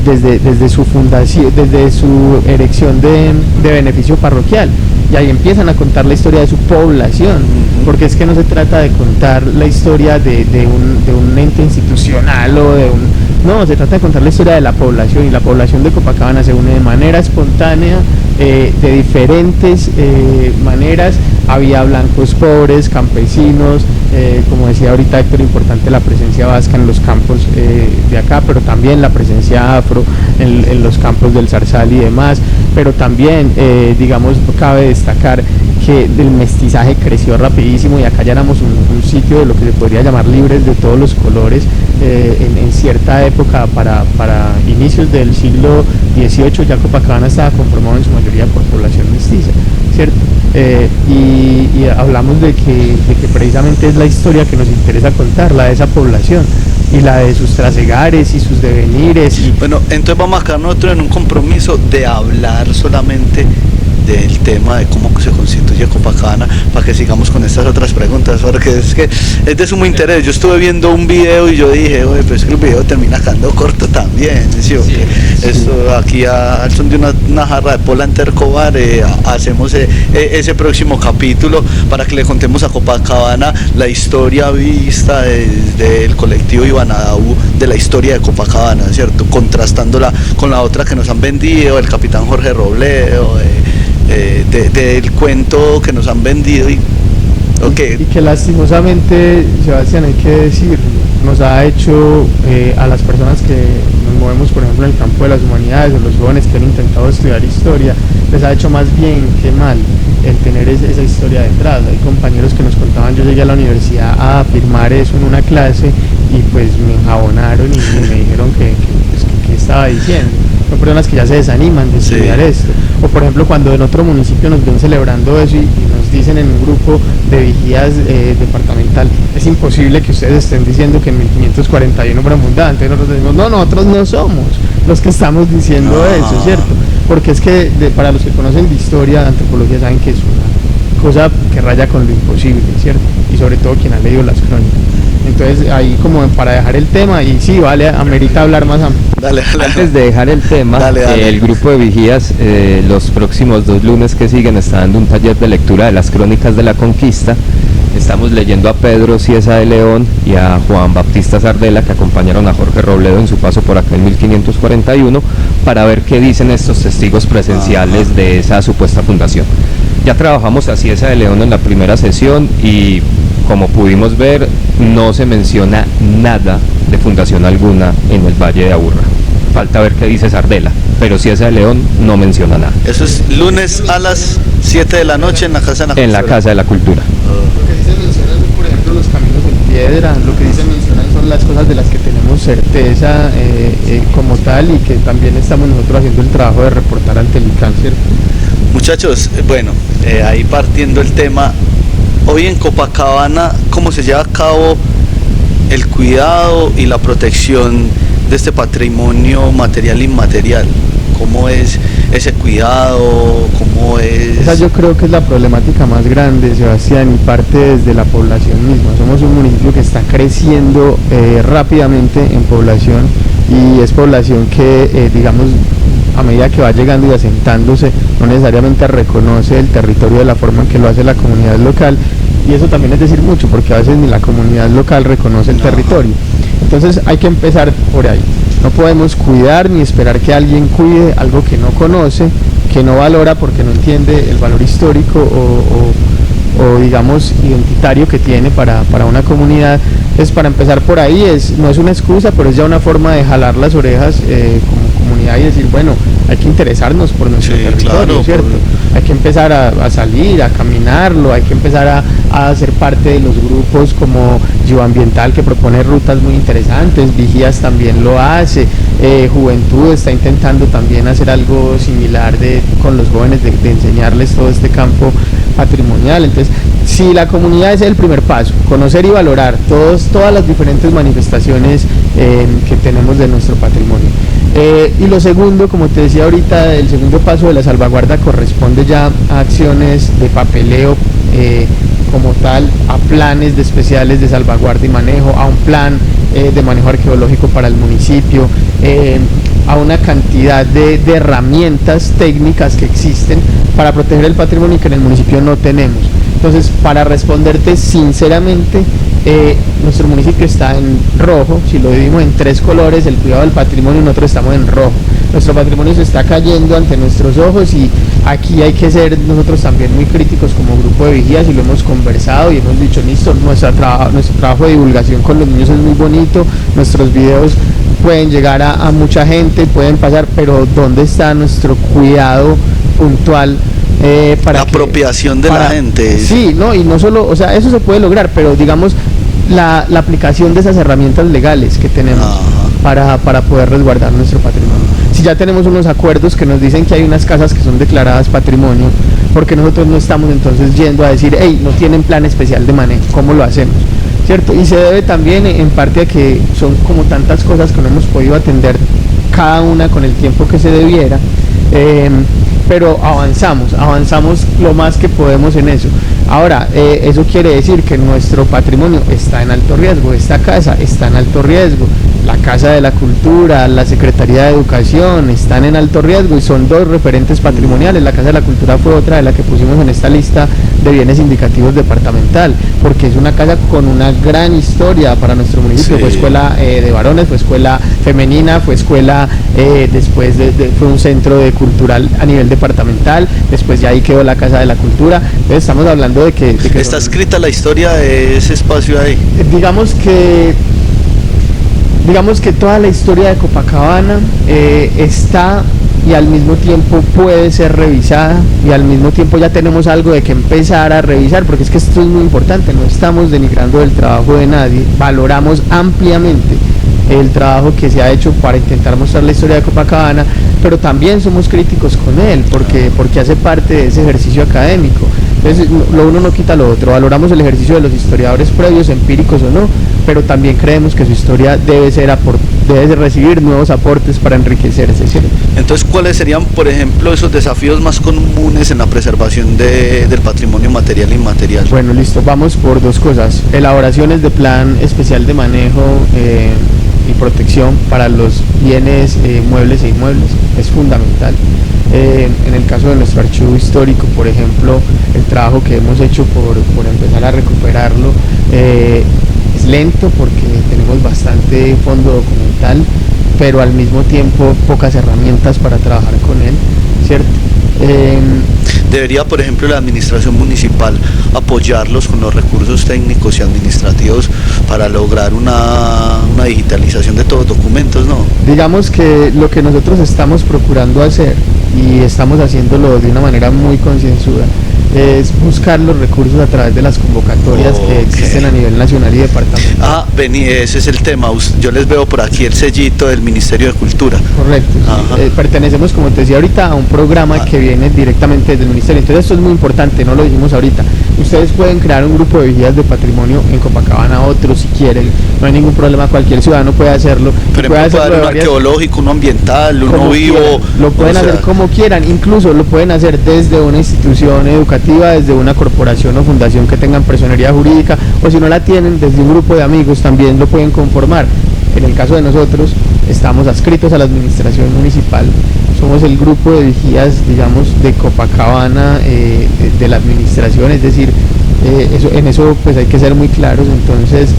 desde su fundación, desde su erección de beneficio parroquial, y ahí empiezan a contar la historia de su población, porque es que no se trata de contar la historia de un ente institucional o de un... No, se trata de contar la historia de la población, y la población de Copacabana se une de manera espontánea, de diferentes maneras. Había blancos pobres, campesinos, como decía ahorita Héctor, importante la presencia vasca en los campos de acá, pero también la presencia afro en los campos del Zarzal y demás, pero también, digamos, cabe destacar que el mestizaje creció rapidísimo, y acá ya éramos un sitio de lo que se podría llamar libres de todos los colores, en cierta época, para inicios del siglo XVIII, ya Copacabana estaba conformado en su mayoría por población mestiza, ¿cierto? Y hablamos de que precisamente es la historia que nos interesa contar, la de esa población y la de sus trasegares y sus devenires. Bueno, entonces vamos a quedar nosotros en un compromiso de hablar solamente del tema de cómo se constituye Copacabana, para que sigamos con estas otras preguntas, porque es que es de sumo interés. Yo estuve viendo un video y yo dije, oye, pues que el video termina quedando corto también, ¿sí? Sí, sí. Esto aquí al son de una jarra de Pola en Tercobar, hacemos ese próximo capítulo para que le contemos a Copacabana la historia vista desde el colectivo Ibanadaú de la historia de Copacabana, ¿cierto? Contrastándola con la otra que nos han vendido, el capitán Jorge Robledo, del cuento que nos han vendido y que lastimosamente, Sebastián, hay que decir, nos ha hecho a las personas que nos movemos, por ejemplo, en el campo de las humanidades, o los jóvenes que han intentado estudiar historia, les ha hecho más bien que mal el tener esa historia detrás. Hay compañeros que nos contaban, yo llegué a la universidad a afirmar eso en una clase y pues me enjabonaron y me dijeron que estaba diciendo. Son personas que ya se desaniman de estudiar esto. O por ejemplo, cuando en otro municipio nos ven celebrando eso y nos dicen en un grupo de vigías departamental, es imposible que ustedes estén diciendo que en 1541 fueron abundantes. Nosotros decimos, no, nosotros no somos los que estamos diciendo eso, ¿cierto? Porque es que para los que conocen de historia, de antropología, saben que es una cosa que raya con lo imposible, ¿cierto? Y sobre todo quien ha leído las crónicas. Entonces ahí como para dejar el tema, y sí, vale, amerita hablar más amplio. Dale. Antes de dejar el tema, dale. El grupo de vigías los próximos 2 lunes que siguen está dando un taller de lectura de las crónicas de la conquista. Estamos leyendo a Pedro Cieza de León y a Juan Baptista Sardela, que acompañaron a Jorge Robledo en su paso por acá en 1541, para ver qué dicen estos testigos presenciales de esa supuesta fundación. Ya trabajamos a Cieza de León en la primera sesión y, como pudimos ver, no se menciona nada de fundación alguna en el Valle de Aburrá. Falta ver qué dice Sardela, pero Cieza de León no menciona nada. Eso es lunes a las 7 de la noche en la Casa de la Cultura. En la Casa de la Cultura. Lo que sí se menciona son, por ejemplo, los caminos en piedra, lo que sí se mencionan son las cosas de las que tenemos certeza como tal, y que también estamos nosotros haciendo el trabajo de reportar ante el cáncer. Muchachos, bueno, ahí partiendo el tema, hoy en Copacabana, ¿cómo se lleva a cabo el cuidado y la protección de este patrimonio material e inmaterial? ¿Cómo es ese cuidado? ¿Cómo es? Esa yo creo que es la problemática más grande, Sebastián, y parte desde la población misma. Somos un municipio que está creciendo rápidamente en población, y es población que, digamos, a medida que va llegando y asentándose, no necesariamente reconoce el territorio de la forma en que lo hace la comunidad local, y eso también es decir mucho, porque a veces ni la comunidad local reconoce el territorio. Entonces hay que empezar por ahí. No podemos cuidar ni esperar que alguien cuide algo que no conoce, que no valora porque no entiende el valor histórico o digamos identitario que tiene para una comunidad. Entonces, para empezar por ahí, no es una excusa, pero es ya una forma de jalar las orejas como comunidad y decir, bueno, hay que interesarnos por nuestro territorio, claro, ¿cierto? Hay que empezar a salir, a caminarlo, hay que empezar a ser parte de los grupos como Geoambiental, que propone rutas muy interesantes, Vigías también lo hace, Juventud está intentando también hacer algo similar con los jóvenes, de enseñarles todo este campo patrimonial. Entonces, si la comunidad es el primer paso, conocer y valorar todas las diferentes manifestaciones que tenemos de nuestro patrimonio. Y lo segundo, como te decía ahorita, el segundo paso de la salvaguarda corresponde ya a acciones de papeleo como tal, a planes especiales de salvaguarda y manejo, a un plan de manejo arqueológico para el municipio, a una cantidad de herramientas técnicas que existen para proteger el patrimonio y que en el municipio no tenemos. Entonces, para responderte sinceramente, nuestro municipio está en rojo. Si lo dividimos en 3 colores, el cuidado del patrimonio, nosotros estamos en rojo. Nuestro patrimonio se está cayendo ante nuestros ojos, y aquí hay que ser nosotros también muy críticos como grupo de vigías, y lo hemos conversado y hemos dicho, listo, nuestro trabajo de divulgación con los niños es muy bonito, nuestros videos pueden llegar a mucha gente, pueden pasar, pero ¿dónde está nuestro cuidado puntual? Para la apropiación de la gente. Sí, no, y no solo, o sea, eso se puede lograr, pero digamos la aplicación de esas herramientas legales que tenemos para poder resguardar nuestro patrimonio. Si ya tenemos unos acuerdos que nos dicen que hay unas casas que son declaradas patrimonio, porque nosotros no estamos entonces yendo a decir, hey, no tienen plan especial de manejo, ¿cómo lo hacemos? ¿Cierto? Y se debe también en parte a que son como tantas cosas que no hemos podido atender cada una con el tiempo que se debiera, pero avanzamos lo más que podemos en eso. Ahora, eso quiere decir que nuestro patrimonio está en alto riesgo, esta casa está en alto riesgo, la Casa de la Cultura, la Secretaría de Educación están en alto riesgo, y son 2 referentes patrimoniales. La Casa de la Cultura fue otra de la que pusimos en esta lista de bienes indicativos departamental, porque es una casa con una gran historia para nuestro municipio. Sí. Fue escuela de varones, fue escuela femenina, fue escuela, después fue un centro de cultural a nivel departamental, después ya ahí quedó la Casa de la Cultura. Entonces estamos hablando de que está escrita la historia de ese espacio ahí. Digamos que toda la historia de Copacabana está, y al mismo tiempo puede ser revisada, y al mismo tiempo ya tenemos algo de que empezar a revisar, porque es que esto es muy importante. No estamos denigrando el trabajo de nadie, valoramos ampliamente el trabajo que se ha hecho para intentar mostrar la historia de Copacabana, pero también somos críticos con él, porque hace parte de ese ejercicio académico. Entonces, lo uno no quita lo otro. Valoramos el ejercicio de los historiadores previos, empíricos o no, pero también creemos que su historia debe recibir nuevos aportes para enriquecerse, ¿cierto? Entonces, ¿cuáles serían, por ejemplo, esos desafíos más comunes en la preservación del patrimonio material e inmaterial? Bueno, listo, vamos por 2 cosas. Elaboraciones de plan especial de manejo y protección para los bienes muebles e inmuebles, es fundamental. En el caso de nuestro archivo histórico, por ejemplo, el trabajo que hemos hecho por empezar a recuperarlo es lento, porque tenemos bastante fondo documental, pero al mismo tiempo pocas herramientas para trabajar con él, ¿cierto? Debería, por ejemplo, la administración municipal apoyarlos con los recursos técnicos y administrativos para lograr una digitalización de todos los documentos, ¿no? Digamos que lo que nosotros estamos procurando hacer, y estamos haciéndolo de una manera muy concienzuda, es buscar los recursos a través de las convocatorias que existen a nivel nacional y departamental. Ese es el tema. Yo les veo por aquí el sellito del Ministerio de Cultura. Correcto. Sí. Pertenecemos, como te decía ahorita, a un programa que viene directamente desde el ministerio. Entonces esto es muy importante, no lo dijimos ahorita. Ustedes pueden crear un grupo de vigías de patrimonio en Copacabana, otros si quieren, no hay ningún problema, cualquier ciudadano puede hacerlo. Pero puede puede haber hacerlo uno arqueológico, uno ambiental, uno vivo. lo pueden hacer como quieran, incluso lo pueden hacer desde una institución educativa, desde una corporación o fundación que tengan personería jurídica, o si no la tienen, desde un grupo de amigos también lo pueden conformar. En el caso de nosotros, estamos adscritos a la administración municipal, somos el grupo de vigías, digamos, de Copacabana, de la administración, es decir, en eso pues hay que ser muy claros. Entonces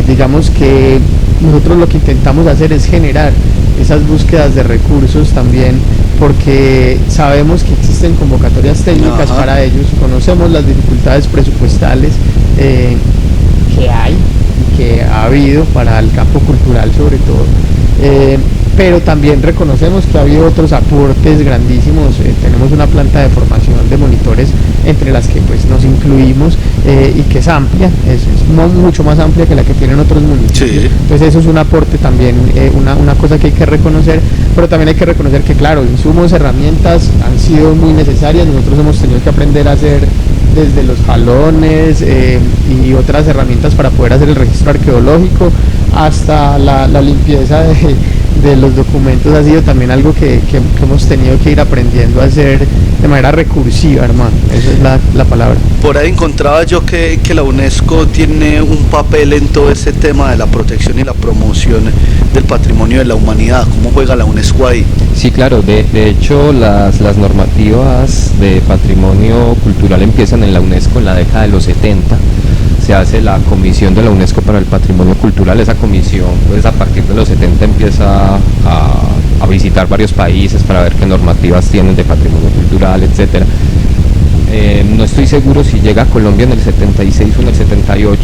digamos que nosotros lo que intentamos hacer es generar esas búsquedas de recursos también, porque sabemos que existen convocatorias técnicas para ellos, conocemos las dificultades presupuestales que hay y que ha habido para el campo cultural sobre todo, pero también reconocemos que ha habido otros aportes grandísimos. Tenemos una planta de formación de monitores entre las que pues nos incluimos, y que es amplia, es mucho más amplia que la que tienen otros municipios. Sí. Entonces eso es un aporte también, una cosa que hay que reconocer, pero también hay que reconocer que claro, insumos, herramientas han sido muy necesarias. Nosotros hemos tenido que aprender a hacer desde los jalones y otras herramientas para poder hacer el registro arqueológico, hasta la limpieza de los documentos. Ha sido también algo que hemos tenido que ir aprendiendo a hacer de manera recursiva, hermano. Esa es la palabra. Por ahí encontraba yo que la UNESCO tiene un papel en todo este tema de la protección y la promoción del patrimonio de la humanidad. ¿Cómo juega la UNESCO ahí? Sí, claro, de hecho las normativas de patrimonio cultural empiezan en la UNESCO en la década de los 70. Se hace la Comisión de la UNESCO para el Patrimonio Cultural. Esa comisión, pues a partir de los 70 empieza a visitar varios países para ver qué normativas tienen de patrimonio cultural, etcétera. No estoy seguro si llega a Colombia en el 76 o en el 78,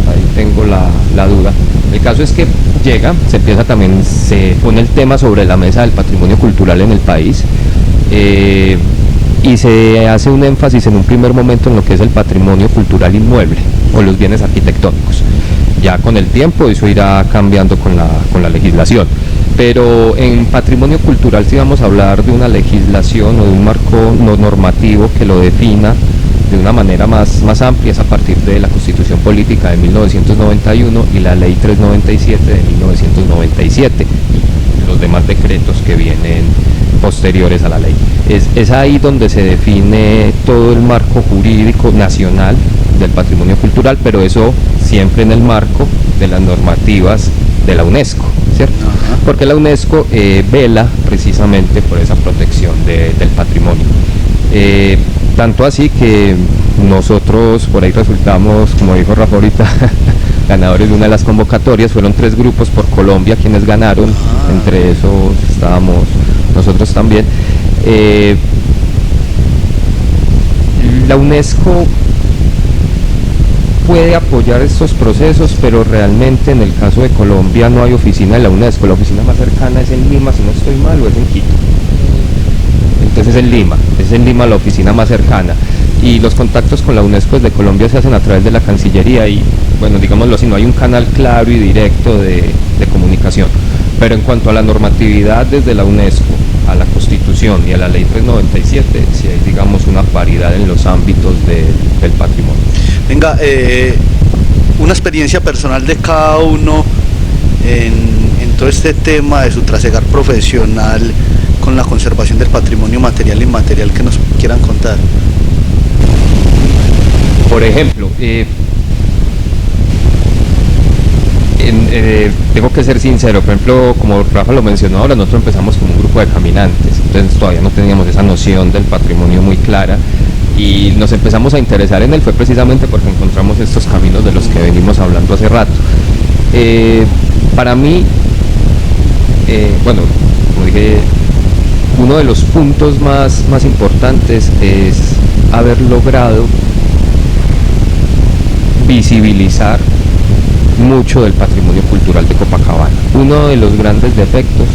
ahí tengo la duda. El caso es que llega, se pone el tema sobre la mesa del patrimonio cultural en el país, y se hace un énfasis en un primer momento en lo que es el patrimonio cultural inmueble o los bienes arquitectónicos. Ya con el tiempo eso irá cambiando con la legislación, pero en patrimonio cultural sí vamos a hablar de una legislación o de un marco normativo que lo defina de una manera más amplia. Es a partir de la Constitución Política de 1991 y la Ley 397 de 1997, y los demás decretos que vienen posteriores a la ley. Es ahí donde se define todo el marco jurídico nacional del patrimonio cultural, pero eso siempre en el marco de las normativas de la UNESCO, ¿cierto? Porque la UNESCO vela precisamente por esa protección del patrimonio. Tanto así que nosotros por ahí resultamos, como dijo Rafa ahorita, ganadores de una de las convocatorias. Fueron 3 grupos por Colombia quienes ganaron, entre esos estábamos nosotros también. La UNESCO puede apoyar estos procesos, pero realmente en el caso de Colombia no hay oficina de la UNESCO. La oficina más cercana es en Lima, si no estoy mal, o es en Quito. Entonces es en Lima la oficina más cercana, y los contactos con la UNESCO desde Colombia se hacen a través de la Cancillería, y bueno, digámoslo así, no hay un canal claro y directo de comunicación. Pero en cuanto a la normatividad desde la UNESCO, a la Constitución y a la Ley 397, sí hay, digamos, una paridad en los ámbitos del patrimonio. Venga, una experiencia personal de cada uno en todo este tema de su trasegar profesional con la conservación del patrimonio material e inmaterial, que nos quieran contar. Por ejemplo, tengo que ser sincero. Por ejemplo, como Rafa lo mencionó ahora, nosotros empezamos como un grupo de caminantes, entonces todavía no teníamos esa noción del patrimonio muy clara, y nos empezamos a interesar en él fue precisamente porque encontramos estos caminos de los que venimos hablando hace rato. Para mí, bueno, como dije, uno de los puntos más importantes es haber logrado visibilizar mucho del patrimonio cultural de Copacabana. Uno de los grandes defectos,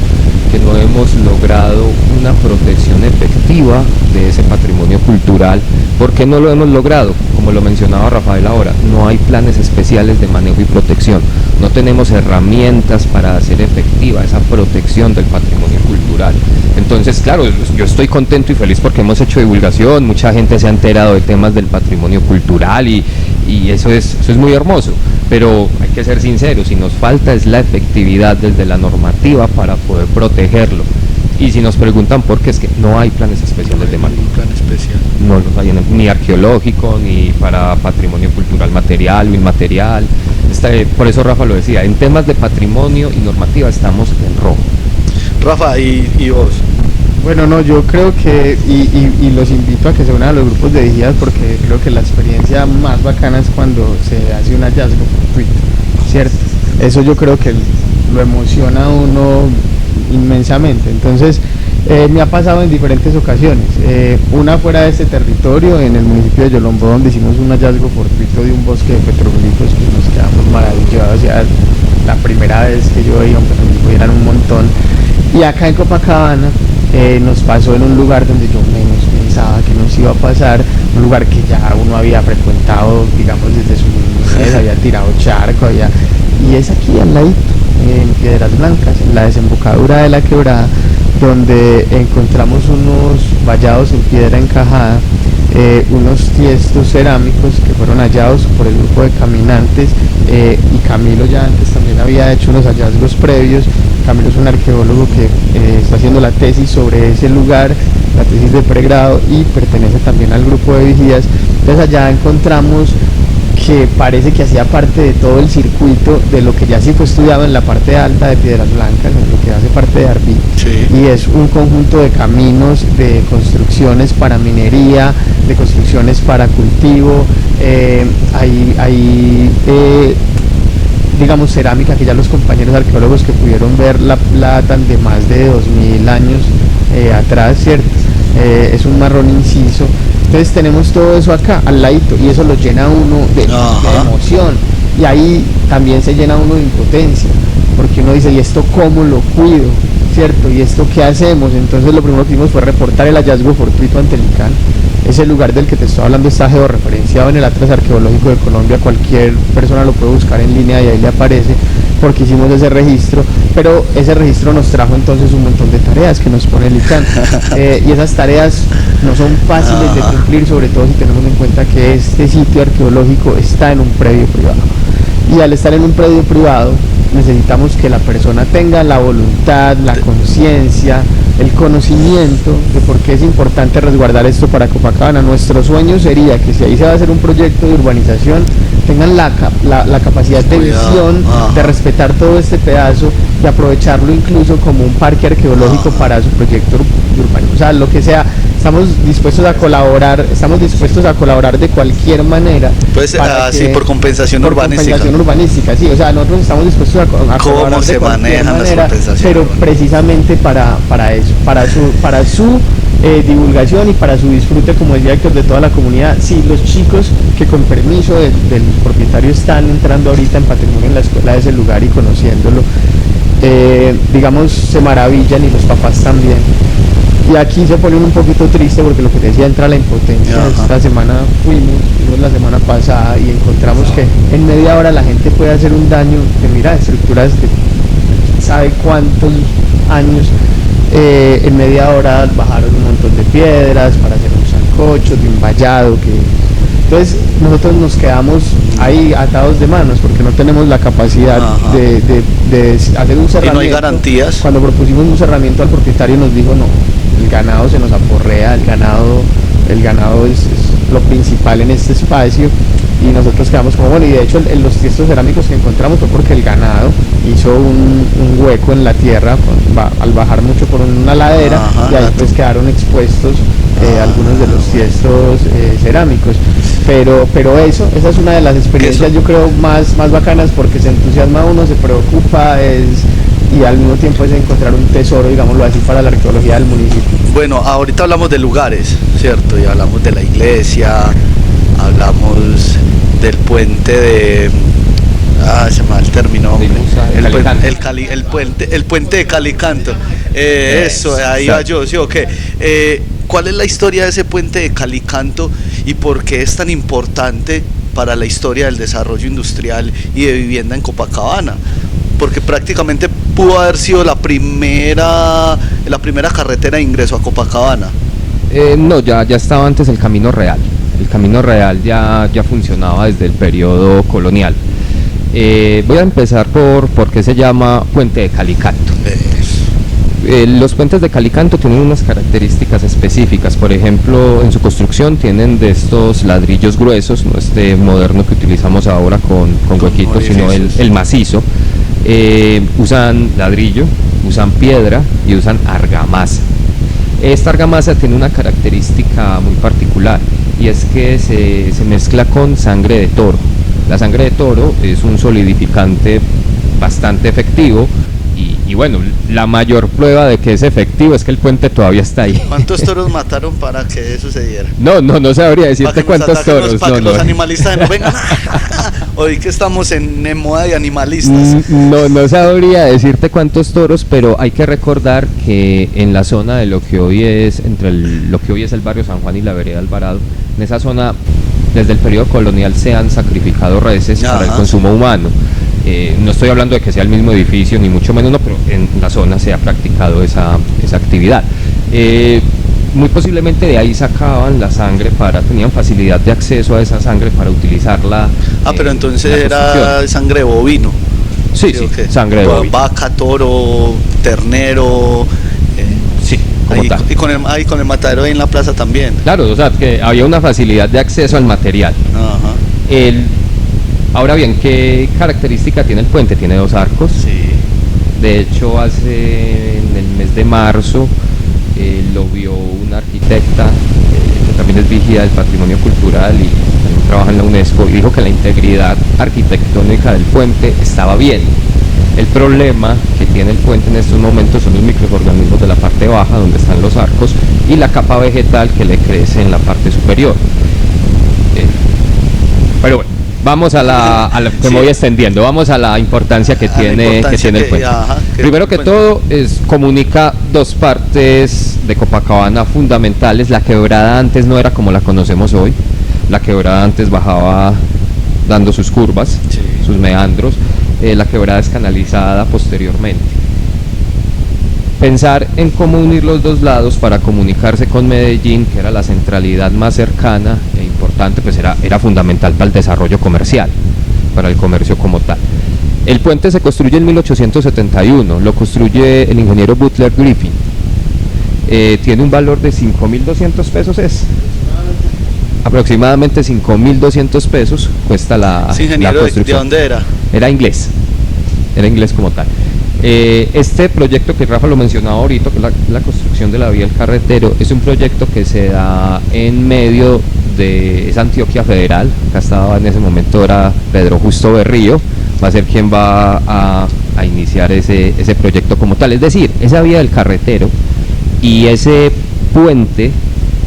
que no hemos logrado una protección efectiva de ese patrimonio cultural. ¿Por qué no lo hemos logrado? Como como lo mencionaba Rafael ahora, no hay planes especiales de manejo y protección, no tenemos herramientas para hacer efectiva esa protección del patrimonio cultural. Entonces, claro, yo estoy contento y feliz porque hemos hecho divulgación, mucha gente se ha enterado de temas del patrimonio cultural y eso es muy hermoso, pero hay que ser sinceros, si nos falta es la efectividad desde la normativa para poder protegerlo. Y si nos preguntan por qué, es que no hay planes especiales de manejo. Plan especial. No los hay ni arqueológico, ni para patrimonio cultural material o inmaterial. Por eso Rafa lo decía, en temas de patrimonio y normativa estamos en rojo. Rafa, ¿y vos? Bueno, no, yo creo que, y los invito a que se unan a los grupos de vigías, porque creo que la experiencia más bacana es cuando se hace un hallazgo fortuito, ¿cierto? Eso yo creo que lo emociona a uno inmensamente. Entonces, me ha pasado en diferentes ocasiones, una fuera de este territorio, en el municipio de Yolombó, donde hicimos un hallazgo fortuito de un bosque de petroglifos, que nos quedamos maravillados. Ya la primera vez que yo veía un petroglifo, eran un montón. Y acá en Copacabana nos pasó en un lugar donde yo menos pensaba que nos iba a pasar, un lugar que ya uno había frecuentado, digamos, desde su niñez, había tirado charco, y es aquí al ladito, en Piedras Blancas, en la desembocadura de la quebrada, donde encontramos unos vallados en piedra encajada, unos tiestos cerámicos que fueron hallados por el grupo de caminantes, y Camilo ya antes también había hecho unos hallazgos previos. Camilo es un arqueólogo que está haciendo la tesis sobre ese lugar, la tesis de pregrado, y pertenece también al grupo de vigías. Entonces allá encontramos que parece que hacía parte de todo el circuito de lo que ya sí fue estudiado en la parte alta de Piedras Blancas, en lo que hace parte de Arví, Sí. y es un conjunto de caminos, de construcciones para minería, de construcciones para cultivo, digamos, cerámica, que ya los compañeros arqueólogos que pudieron ver la datan de más de 2000 años atrás, ¿cierto? Es un marrón inciso. Entonces tenemos todo eso acá al ladito, y eso lo llena uno de emoción, y ahí también se llena uno de impotencia, porque uno dice, ¿y esto cómo lo cuido? ¿Cierto? ¿Y esto qué hacemos? Entonces lo primero que hicimos fue reportar el hallazgo fortuito ante el ICANN. Ese lugar del que te estoy hablando está georreferenciado en el Atlas Arqueológico de Colombia, cualquier persona lo puede buscar en línea y ahí le aparece, porque hicimos ese registro, pero ese registro nos trajo entonces un montón de tareas que nos pone el ICANN, y esas tareas no son fáciles de cumplir, sobre todo si tenemos en cuenta que este sitio arqueológico está en un predio privado, y al estar en un predio privado necesitamos que la persona tenga la voluntad, la conciencia, el conocimiento de por qué es importante resguardar esto para Copacabana. Nuestro sueño sería que si ahí se va a hacer un proyecto de urbanización, tengan la capacidad de visión de respetar todo este pedazo y aprovecharlo incluso como un parque arqueológico para su proyecto de urbanización. O sea, lo que sea, estamos dispuestos a colaborar de cualquier manera. Pues así, por compensación urbanística. Por compensación urbanística, sí, o sea, nosotros estamos dispuestos a colaborar ¿Cómo se de cualquier manejan las manera, compensaciones pero urbanísticas? precisamente para eso, para su divulgación y para su disfrute, como decía Héctor, de toda la comunidad. Sí, los chicos que con permiso del propietario están entrando ahorita en patrimonio en la escuela de ese lugar y conociéndolo, digamos, se maravillan, y los papás también. Y aquí se ponen un poquito triste porque lo que te decía, entra la impotencia. Esta semana fuimos la semana pasada, y encontramos que en media hora la gente puede hacer un daño de, mira, estructuras de sabe cuántos años. En media hora bajaron un montón de piedras para hacer un sancocho, de un vallado entonces nosotros nos quedamos ahí atados de manos porque no tenemos la capacidad de hacer un cerramiento. ¿Y no hay garantías? Cuando propusimos un cerramiento al propietario nos dijo no, el ganado se nos aporrea, el ganado es lo principal en este espacio, y nosotros quedamos como bueno, y de hecho en los tiestos cerámicos que encontramos fue porque el ganado hizo un hueco en la tierra al bajar mucho por una ladera, y ahí pues quedaron expuestos algunos de los tiestos cerámicos, pero esa es una de las experiencias yo creo más bacanas, porque se entusiasma uno, se preocupa, y al mismo tiempo es encontrar un tesoro, digámoslo así, para la arqueología del municipio. Bueno, ahorita hablamos de lugares, ¿cierto? Y hablamos de la iglesia, hablamos del puente de... se me va el término, hombre. El puente de Calicanto. Eso, ahí va yo, ¿sí o qué? ¿Cuál es la historia de ese puente de Calicanto y por qué es tan importante para la historia del desarrollo industrial y de vivienda en Copacabana, porque prácticamente pudo haber sido la primera carretera de ingreso a Copacabana. No, ya estaba antes el Camino Real. El Camino Real ya funcionaba desde el periodo colonial. Voy a empezar por qué se llama Puente de Calicanto. Los puentes de Calicanto tienen unas características específicas. Por ejemplo, en su construcción tienen de estos ladrillos gruesos, no este moderno que utilizamos ahora con huequitos, sino el macizo. Usan ladrillo, usan piedra y usan argamasa. Esta argamasa tiene una característica muy particular, y es que se mezcla con sangre de toro. La sangre de toro es un solidificante bastante efectivo, y bueno, la mayor prueba de que es efectivo es que el puente todavía está ahí. ¿Cuántos toros mataron para que eso sucediera? No sabría decirte cuántos toros. Para que los animalistas no vengan. Hoy que estamos en moda de animalistas. No sabría decirte cuántos toros, pero hay que recordar que en la zona de lo que hoy es lo que hoy es el barrio San Juan y la vereda Alvarado, en esa zona desde el periodo colonial se han sacrificado reses para el consumo humano. No estoy hablando de que sea el mismo edificio, ni mucho menos, no, pero en la zona se ha practicado esa actividad. Muy posiblemente de ahí sacaban la sangre, tenían facilidad de acceso a esa sangre para utilizarla. Pero entonces era sangre de bovino. Sí, sangre de bovino. Vaca, toro, ternero. Sí, como tal. Y con el matadero ahí en la plaza también. Claro, o sea, que había una facilidad de acceso al material. Ahora bien, ¿qué característica tiene el puente? Tiene 2 arcos. Sí. De hecho, en el mes de marzo lo vio una arquitecta que también es vigía del patrimonio cultural y también trabaja en la UNESCO, y dijo que la integridad arquitectónica del puente estaba bien. El problema que tiene el puente en estos momentos son los microorganismos de la parte baja, donde están los arcos, y la capa vegetal que le crece en la parte superior. Pero bueno, vamos me voy extendiendo, vamos a la importancia que tiene el puente. Primero que todo, comunica 2 partes de Copacabana fundamentales. La quebrada antes no era como la conocemos hoy. La quebrada antes bajaba dando sus curvas, sus meandros. La quebrada es canalizada posteriormente. Pensar en cómo unir los 2 lados para comunicarse con Medellín, que era la centralidad más cercana e importante, pues era fundamental para el desarrollo comercial, para el comercio como tal. El puente se construye en 1871, lo construye el ingeniero Butler Griffin. Tiene un valor de 5.200 pesos, aproximadamente 5.200 pesos cuesta la construcción. ¿De dónde era? Era inglés como tal. Este proyecto que Rafa lo mencionaba ahorita, que es la construcción de la vía del carretero, es un proyecto que se da en medio de esa Antioquia Federal. Acá estaba en ese momento, era Pedro Justo Berrío, va a ser quien va a iniciar ese proyecto como tal. Es decir, esa vía del carretero y ese puente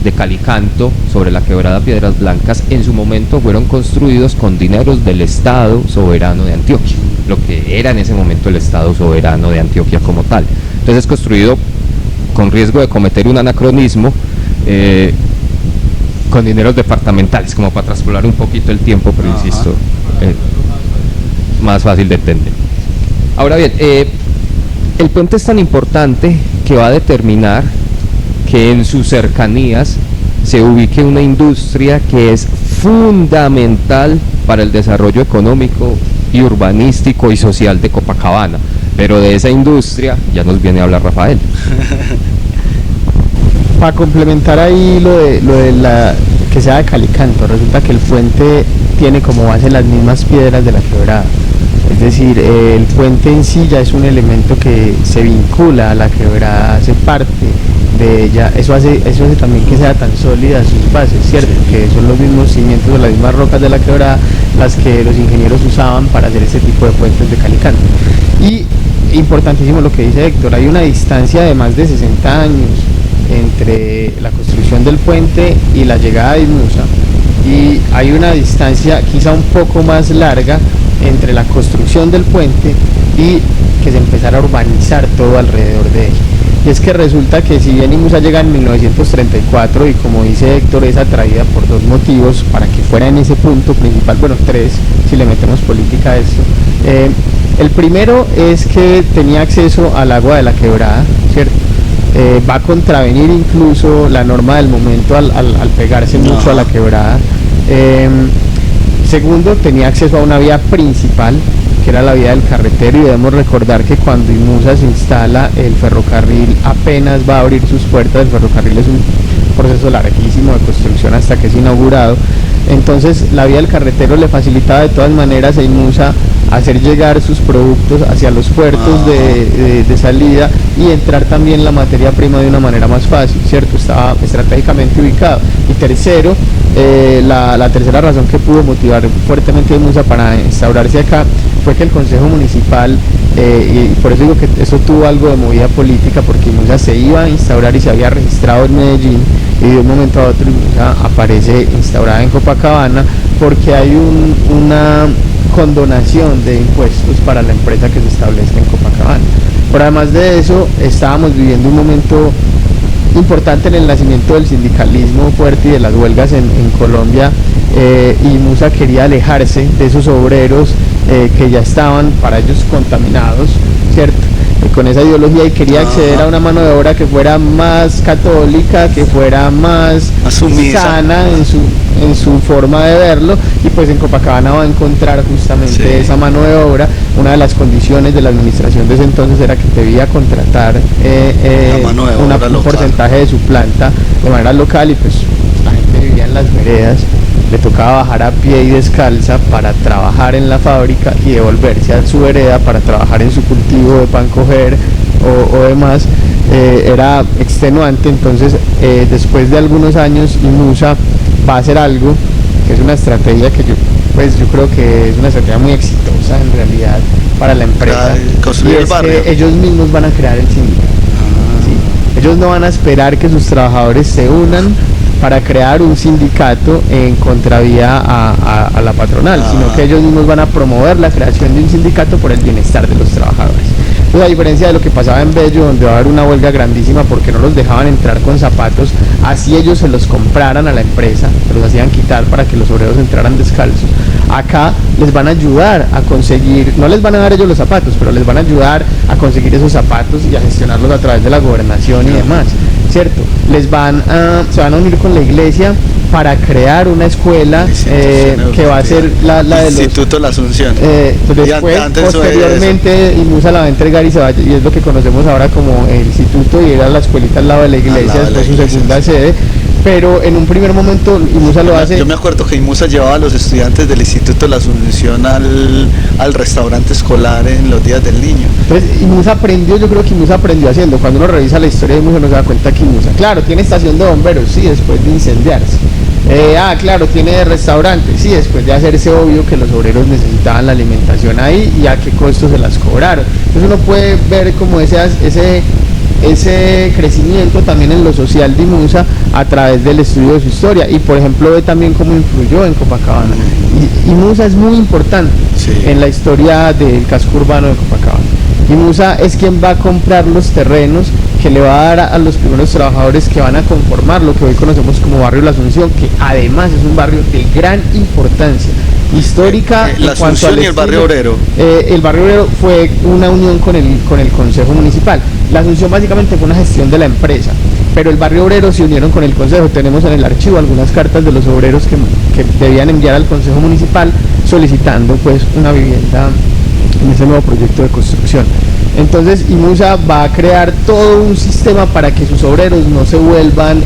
de Calicanto sobre la quebrada Piedras Blancas en su momento fueron construidos con dineros del Estado Soberano de Antioquia, lo que era en ese momento el Estado Soberano de Antioquia como tal. Entonces es construido con riesgo de cometer un anacronismo, con dineros departamentales, como para traspolar un poquito el tiempo, pero insisto, más fácil de entender. Ahora bien, el puente es tan importante que va a determinar que en sus cercanías se ubique una industria que es fundamental para el desarrollo económico y urbanístico y social de Copacabana. Pero de esa industria ya nos viene a hablar Rafael. Para complementar ahí lo de la que sea de Calicanto, resulta que el puente tiene como base las mismas piedras de la quebrada. Es decir, el puente en sí ya es un elemento que se vincula a la quebrada, hace parte de ella. Eso hace también que sea tan sólida sus bases, ¿cierto? Que son los mismos cimientos o las mismas rocas de la quebrada las que los ingenieros usaban para hacer este tipo de puentes de Calicanto. Y importantísimo lo que dice Héctor, hay una distancia de más de 60 años entre la construcción del puente y la llegada de Ismusa, y hay una distancia quizá un poco más larga entre la construcción del puente y que se empezara a urbanizar todo alrededor de él. y es que resulta que si bien IMUSA llega en 1934 y como dice Héctor es atraída por dos motivos para que fuera en ese punto principal, bueno, tres si le metemos política a esto. El primero es que tenía acceso al agua de la quebrada, ¿cierto? Va a contravenir incluso la norma del momento al pegarse mucho a la quebrada. Segundo, tenía acceso a una vía principal, que era la vía del carretero, y debemos recordar que cuando IMUSA se instala, el ferrocarril apenas va a abrir sus puertas. El ferrocarril es un proceso larguísimo de construcción hasta que es inaugurado. Entonces la vía del carretero le facilitaba de todas maneras a IMUSA hacer llegar sus productos hacia los puertos de salida y entrar también la materia prima de una manera más fácil, ¿cierto? Estaba estratégicamente ubicado. Y tercero, la tercera razón que pudo motivar fuertemente a IMUSA para instaurarse acá fue que el Consejo Municipal, y por eso digo que eso tuvo algo de movida política, porque IMUSA se iba a instaurar y se había registrado en Medellín, y de un momento a otro IMUSA aparece instaurada en Copacabana porque hay una condonación de impuestos para la empresa que se establezca en Copacabana. Pero además de eso, estábamos viviendo un momento importante en el nacimiento del sindicalismo fuerte y de las huelgas en Colombia, y IMUSA quería alejarse de esos obreros que ya estaban para ellos contaminados, ¿cierto? Con esa ideología, y quería acceder a una mano de obra que fuera más católica, que fuera más sana en su forma de verlo, y pues en Copacabana va a encontrar justamente esa mano de obra. Una de las condiciones de la administración de ese entonces era que debía contratar un porcentaje de su planta de manera local, y pues la gente vivía en las veredas, le tocaba bajar a pie y descalza para trabajar en la fábrica y devolverse a su vereda para trabajar en su cultivo de pan coger o demás. Era extenuante. Entonces después de algunos años IMUSA va a hacer algo que es una estrategia que yo creo que es una estrategia muy exitosa en realidad para la empresa, y es que ellos mismos van a crear el sindicato. ¿Sí? Ellos no van a esperar que sus trabajadores se unan para crear un sindicato en contravía a la patronal, sino que ellos mismos van a promover la creación de un sindicato por el bienestar de los trabajadores. Entonces, a diferencia de lo que pasaba en Bello, donde va a haber una huelga grandísima porque no los dejaban entrar con zapatos, así ellos se los compraran a la empresa, se los hacían quitar para que los obreros entraran descalzos. Acá les van a ayudar a conseguir, no les van a dar ellos los zapatos, pero les van a ayudar a conseguir esos zapatos y a gestionarlos a través de la gobernación y demás, ¿cierto? Se van a unir con la iglesia para crear una escuela que va a ser la del Instituto La Asunción. Después, posteriormente, IMUSA la va a entregar y es lo que conocemos ahora como el instituto, y era la escuelita al lado de la iglesia, después su segunda sede. Pero en un primer momento IMUSA lo hace. Yo me acuerdo que IMUSA llevaba a los estudiantes del Instituto La Asunción al restaurante escolar en los días del niño. Entonces yo creo que IMUSA aprendió haciendo. Cuando uno revisa la historia de IMUSA no se da cuenta que IMUSA, claro, tiene estación de bomberos, sí, después de incendiarse. Claro, tiene restaurante, sí, después de hacerse obvio que los obreros necesitaban la alimentación ahí y a qué costo se las cobraron. Entonces uno puede ver como ese crecimiento también en lo social de IMUSA a través del estudio de su historia, y por ejemplo ve también cómo influyó en Copacabana. IMUSA es muy importante en la historia del casco urbano de Copacabana. IMUSA es quien va a comprar los terrenos que le va a dar a los primeros trabajadores que van a conformar lo que hoy conocemos como Barrio La Asunción, que además es un barrio de gran importancia histórica. La Asunción y el Barrio Obrero. El Barrio Obrero fue una unión con el Consejo Municipal. La Asunción básicamente fue una gestión de la empresa, pero el Barrio Obrero se unieron con el Consejo. Tenemos en el archivo algunas cartas de los obreros que debían enviar al Consejo Municipal solicitando pues una vivienda en ese nuevo proyecto de construcción. Entonces IMUSA va a crear todo un sistema para que sus obreros no se vuelvan,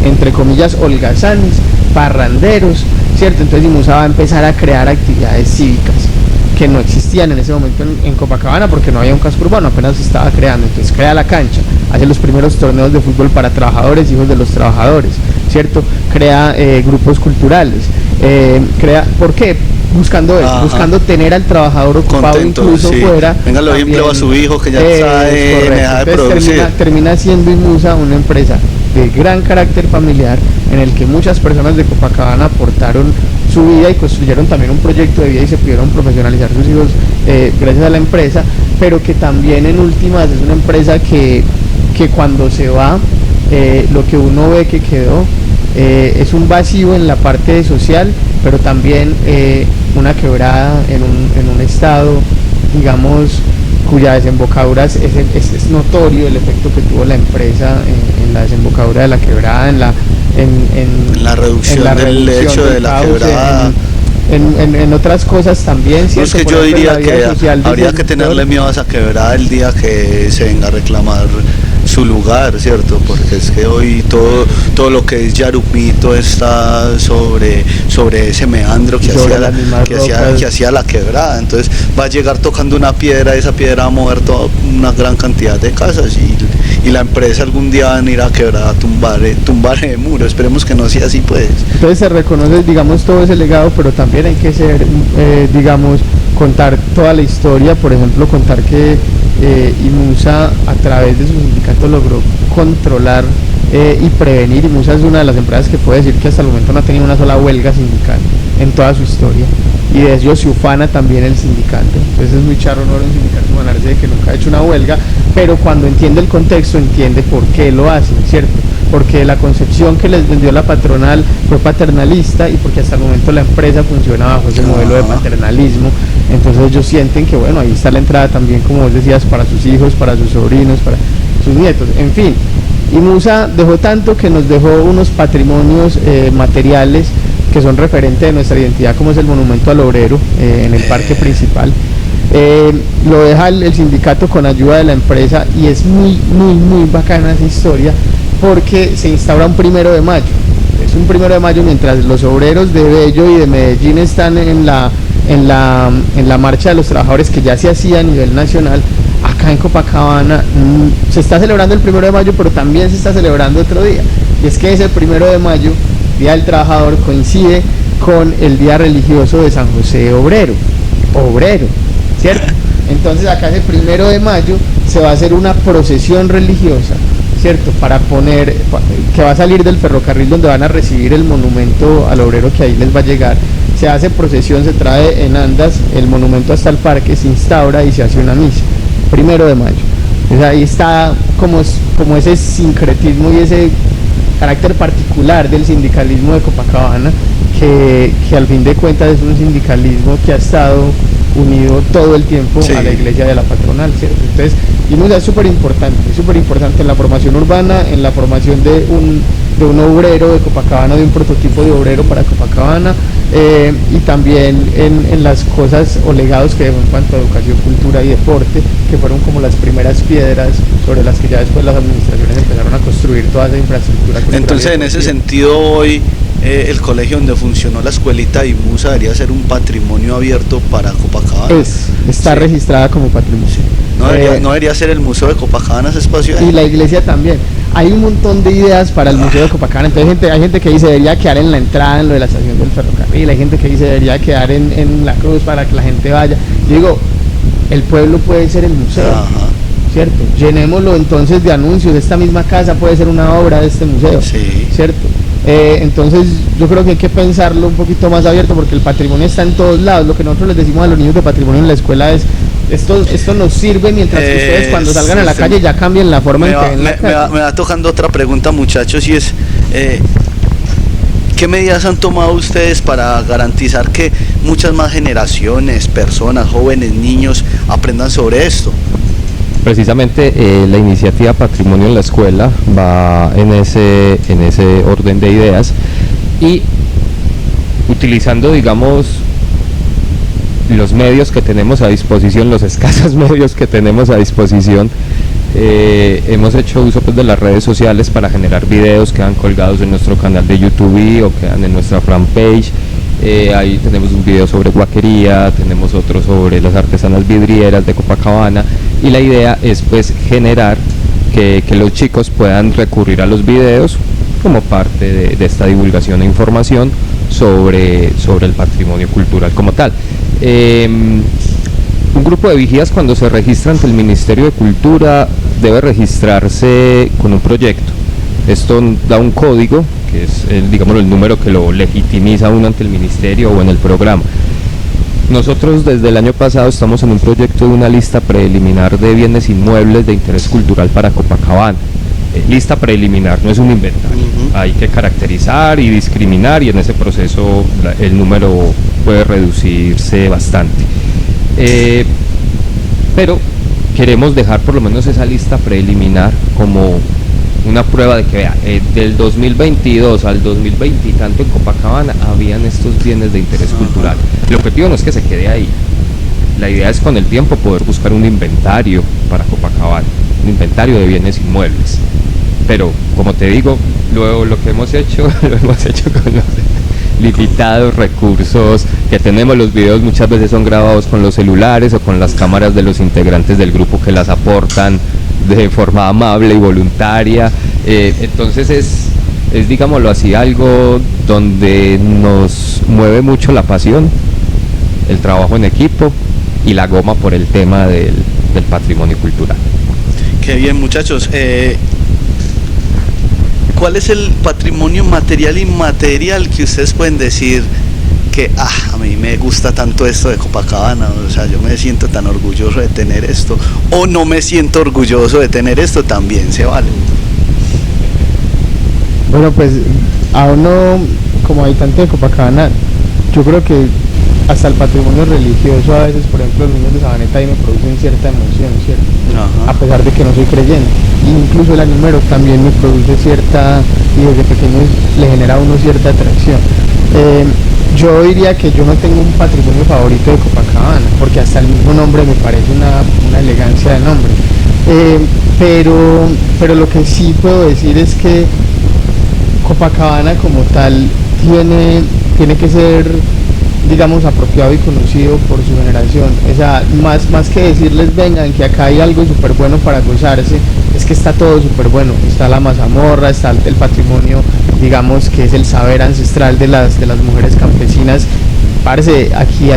entre comillas, holgazanes, parranderos, ¿cierto? Entonces IMUSA va a empezar a crear actividades cívicas que no existían en ese momento en Copacabana porque no había un casco urbano, apenas se estaba creando. Entonces crea la cancha, hace los primeros torneos de fútbol para trabajadores, hijos de los trabajadores, ¿cierto? Crea grupos culturales, ¿por qué? Buscando tener al trabajador ocupado. Contento, incluso fuera. Venga, lo empleo a su hijo que ya deja de producir. Termina siendo IMUSA una empresa de gran carácter familiar, en el que muchas personas de Copacabana aportaron su vida y construyeron también un proyecto de vida y se pudieron profesionalizar sus hijos gracias a la empresa, pero que también en últimas es una empresa que que cuando se va, lo que uno ve que quedó es un vacío en la parte social, pero también una quebrada en un estado, digamos, cuya desembocadura es notorio el efecto que tuvo la empresa en la desembocadura de la quebrada, en la reducción del lecho de la quebrada. En otras cosas también. No, es que yo diría que habría que tenerle miedo a esa quebrada el día que se venga a reclamar su lugar, ¿cierto? Porque es que hoy todo lo que es Yarupito está sobre ese meandro que hacía la quebrada. Entonces va a llegar tocando una piedra, esa piedra va a mover toda una gran cantidad de casas y la empresa algún día va a ir a quebrar a tumbar el muro. Esperemos que no sea así, pues. Entonces se reconoce, digamos, todo ese legado, pero también hay que ser, digamos, contar toda la historia. Por ejemplo, contar que IMUSA a través de su sindicato logró controlar y prevenir. IMUSA es una de las empresas que puede decir que hasta el momento no ha tenido una sola huelga sindical en toda su historia, y de ello se ufana también el sindicato. Entonces es muy charro no un sindicato ufanarse de que nunca ha hecho una huelga, pero cuando entiende el contexto entiende por qué lo hacen, ¿cierto? Porque la concepción que les vendió la patronal fue paternalista y porque hasta el momento la empresa funciona bajo ese modelo de paternalismo. Entonces ellos sienten que, bueno, ahí está la entrada también, como vos decías, para sus hijos, para sus sobrinos, para sus nietos, en fin. IMUSA dejó tanto que nos dejó unos patrimonios materiales que son referente de nuestra identidad, como es el monumento al obrero en el parque principal. Lo deja el sindicato con ayuda de la empresa, y es muy bacana esa historia, porque se instaura un 1 de mayo. Es un 1 de mayo mientras los obreros de Bello y de Medellín están en la marcha de los trabajadores, que ya se hacía a nivel nacional. Acá en Copacabana se está celebrando el 1 de mayo, pero también se está celebrando otro día, y es que ese 1 de mayo, Día del Trabajador, coincide con el día religioso de San José Obrero, ¿cierto? Entonces acá ese 1 de mayo se va a hacer una procesión religiosa, ¿cierto? Para poner, que va a salir del ferrocarril donde van a recibir el monumento al obrero que ahí les va a llegar. Se hace procesión, se trae en andas el monumento hasta el parque, se instaura y se hace una misa, 1 de mayo. Entonces ahí está como ese sincretismo y ese carácter particular del sindicalismo de Copacabana, que al fin de cuentas es un sindicalismo que ha estado unido todo el tiempo a la iglesia de la patronal, ¿cierto? Entonces, IMUSA es súper importante en la formación urbana, en la formación de un obrero de Copacabana, de un prototipo de obrero para Copacabana, y también en las cosas o legados que dejó en cuanto a educación, cultura y deporte, que fueron como las primeras piedras sobre las que ya después las administraciones empezaron a construir toda esa infraestructura cultural. Entonces, en ese sentido, hoy el colegio donde funcionó la escuelita IMUSA debería ser un patrimonio abierto para Copacabana. Está registrada como patrimonio. No debería ser el Museo de Copacabana ese espacio ahí. Y la iglesia también. Hay un montón de ideas para el Museo de Copacabana. Entonces hay gente que dice debería quedar en la entrada, en lo de la estación del ferrocarril. Hay gente que dice debería quedar en la cruz para que la gente vaya. Yo digo, el pueblo puede ser el museo. Ajá. ¿Cierto? Llenémoslo entonces de anuncios. Esta misma casa puede ser una obra de este museo. Sí. ¿Cierto? Entonces yo creo que hay que pensarlo un poquito más abierto, porque el patrimonio está en todos lados. Lo que nosotros les decimos a los niños de patrimonio en la escuela es: esto nos sirve mientras que ustedes cuando salgan a la calle ya cambien la forma en que ven la calle. Me va tocando otra pregunta, muchachos, y es ¿qué medidas han tomado ustedes para garantizar que muchas más generaciones, personas, jóvenes, niños aprendan sobre esto? Precisamente la iniciativa Patrimonio en la Escuela va en ese orden de ideas, y utilizando, digamos, los medios que tenemos a disposición, los escasos medios que tenemos a disposición, hemos hecho uso pues de las redes sociales para generar videos que quedan colgados en nuestro canal de YouTube o quedan en nuestra fanpage. Ahí tenemos un video sobre guaquería, tenemos otro sobre las artesanas vidrieras de Copacabana, y la idea es pues generar que los chicos puedan recurrir a los videos como parte de esta divulgación e información sobre el patrimonio cultural como tal. Un grupo de vigías, cuando se registra ante el Ministerio de Cultura, debe registrarse con un proyecto. Esto da un código, que es digamos el número que lo legitimiza uno ante el ministerio o en el programa. Nosotros desde el año pasado estamos en un proyecto de una lista preliminar de bienes inmuebles de interés cultural para Copacabana. Lista preliminar, no es un inventario. Hay que caracterizar y discriminar, y en ese proceso el número puede reducirse bastante. Pero queremos dejar por lo menos esa lista preliminar como una prueba de que, vea, del 2022 al 2020 y tanto en Copacabana habían estos bienes de interés cultural. El objetivo no es que se quede ahí. La idea es con el tiempo poder buscar un inventario para Copacabana, un inventario de bienes inmuebles. Pero, como te digo, luego lo que hemos hecho, lo hemos hecho con los limitados recursos que tenemos. Los videos muchas veces son grabados con los celulares o con las cámaras de los integrantes del grupo que las aportan de forma amable y voluntaria. Entonces es, digámoslo así, algo donde nos mueve mucho la pasión, el trabajo en equipo y la goma por el tema del patrimonio cultural. Qué bien, muchachos. ¿Cuál es el patrimonio material e inmaterial que ustedes pueden decir que a mí me gusta tanto esto de Copacabana? O sea, yo me siento tan orgulloso de tener esto, o no me siento orgulloso de tener esto, también se vale. Bueno, pues a uno como habitante de Copacabana, yo creo que hasta el patrimonio religioso a veces, por ejemplo, los niños de Sabaneta ahí me producen cierta emoción, ¿cierto? Ajá. A pesar de que no soy creyente. Incluso el añumero también me produce cierta, y desde pequeño le genera a uno cierta atracción. Yo diría que yo no tengo un patrimonio favorito de Copacabana, porque hasta el mismo nombre me parece una elegancia de nombre. Pero lo que sí puedo decir es que Copacabana como tal tiene que ser, digamos, apropiado y conocido por su generación. O sea, más que decirles vengan que acá hay algo súper bueno para gozarse, es que está todo súper bueno. Está la mazamorra, está el patrimonio, digamos, que es el saber ancestral de las mujeres campesinas. Parece, aquí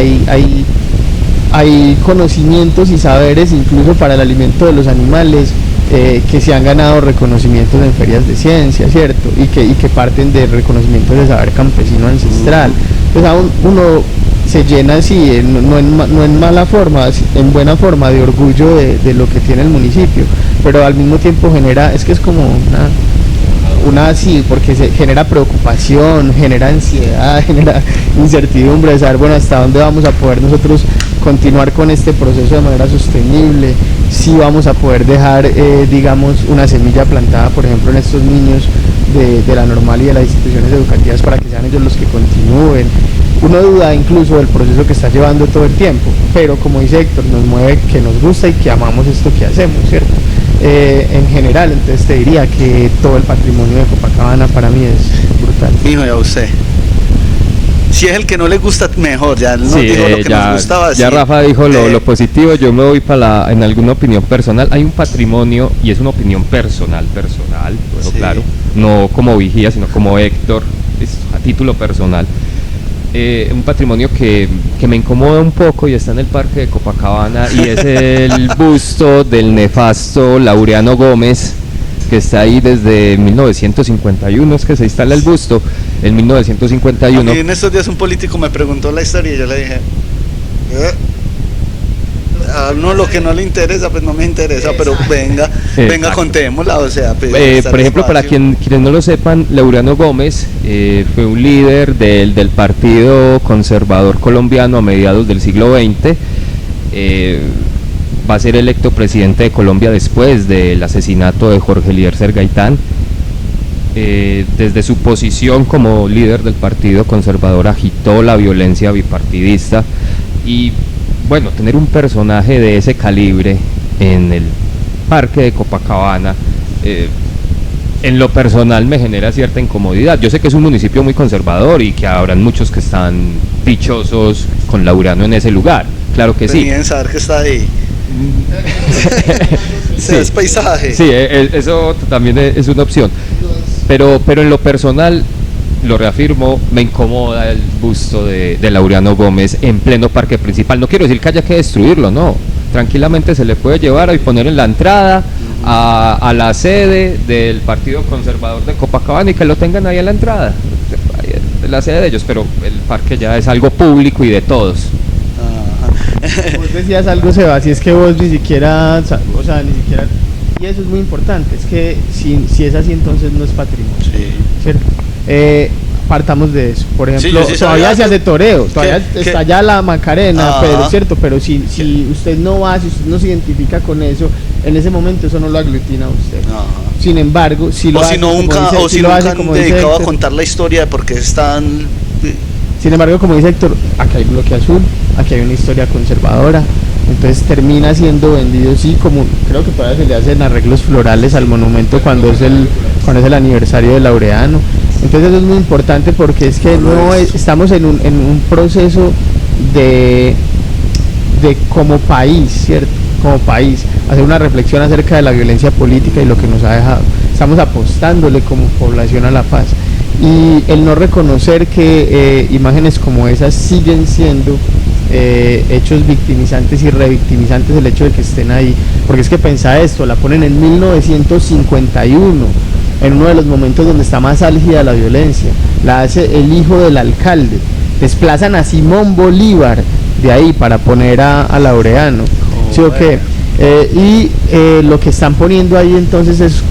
hay conocimientos y saberes incluso para el alimento de los animales, que se han ganado reconocimientos en ferias de ciencia, ¿cierto? Y que parten de reconocimientos de saber campesino ancestral. Pues uno se llena así, no en mala forma, en buena forma, de orgullo de lo que tiene el municipio, pero al mismo tiempo es como una así, porque se genera preocupación, genera ansiedad, genera incertidumbre de saber, bueno, hasta dónde vamos a poder nosotros continuar con este proceso de manera sostenible, si vamos a poder dejar, digamos, una semilla plantada, por ejemplo, en estos niños de la normal y de las instituciones educativas para que sean ellos los que continúen. Uno duda incluso del proceso que está llevando todo el tiempo, pero como dice Héctor, nos mueve que nos gusta y que amamos esto que hacemos, ¿cierto? En general, entonces te diría que todo el patrimonio de Copacabana para mí es brutal. Mijo, ya usted. Si es el que no le gusta, mejor, ya no dijo lo que nos gustaba. Ya Rafa dijo lo positivo, yo me voy en alguna opinión personal. Hay un patrimonio, y es una opinión personal, pues, sí. Claro, no como vigía, sino como Héctor, a título personal. Un patrimonio que me incomoda un poco y está en el parque de Copacabana, y es el busto del nefasto Laureano Gómez, que está ahí desde 1951, es que se instala el busto, en 1951. Y en estos días un político me preguntó la historia y yo le dije, a uno lo que no le interesa, pues no me interesa, pero venga, contémosla, o sea. Pues, por ejemplo, para quienes no lo sepan, Laureano Gómez fue un líder del Partido Conservador Colombiano a mediados del siglo XX. Va a ser electo presidente de Colombia después del asesinato de Jorge Eliezer Gaitán. Desde su posición como líder del Partido Conservador agitó la violencia bipartidista, y bueno, tener un personaje de ese calibre en el parque de Copacabana, en lo personal me genera cierta incomodidad. Yo sé que es un municipio muy conservador y que habrán muchos que están dichosos con Laureano en ese lugar, claro que sí. Ni en saber que está ahí. Sí, es paisaje. Sí, eso también es una opción, pero en lo personal, lo reafirmo, me incomoda el busto de Laureano Gómez en pleno parque principal. No quiero decir que haya que destruirlo, no, tranquilamente se le puede llevar y poner en la entrada a la sede del Partido Conservador de Copacabana, y que lo tengan ahí en la entrada, la sede de ellos, pero el parque ya es algo público y de todos. Vos decías algo, Seba, si es que vos ni siquiera, o sea, ni siquiera, y eso es muy importante, es que si es así entonces no es patrimonio, Sí. ¿cierto? Partamos de eso, por ejemplo, yo sí todavía sabía se hace toreo, todavía que- está ya la Macarena, Ajá. pero cierto, pero si usted no va, si usted no se identifica con eso, en ese momento eso no lo aglutina a usted. Ajá. Sin embargo, si lo O hace, si como nunca, dice- o si lo nunca hace, han como dice dedicado a Héctor, contar la historia de por qué están. sin embargo, como dice Héctor, aquí hay bloque azul, aquí hay una historia conservadora, entonces termina siendo vendido, sí, como creo que todavía se le hacen arreglos florales al monumento cuando es el aniversario de Laureano. Entonces eso es muy importante porque es que estamos en un proceso de como país, ¿cierto? Como país, hacer una reflexión acerca de la violencia política y lo que nos ha dejado. Estamos apostándole como población a la paz. Y el no reconocer que imágenes como esas siguen siendo hechos victimizantes y revictimizantes, el hecho de que estén ahí, porque es que pensa esto, la ponen en 1951, en uno de los momentos donde está más álgida la violencia, la hace el hijo del alcalde, desplazan a Simón Bolívar de ahí para poner a Laureano, ¿sí o qué? Lo que están poniendo ahí entonces es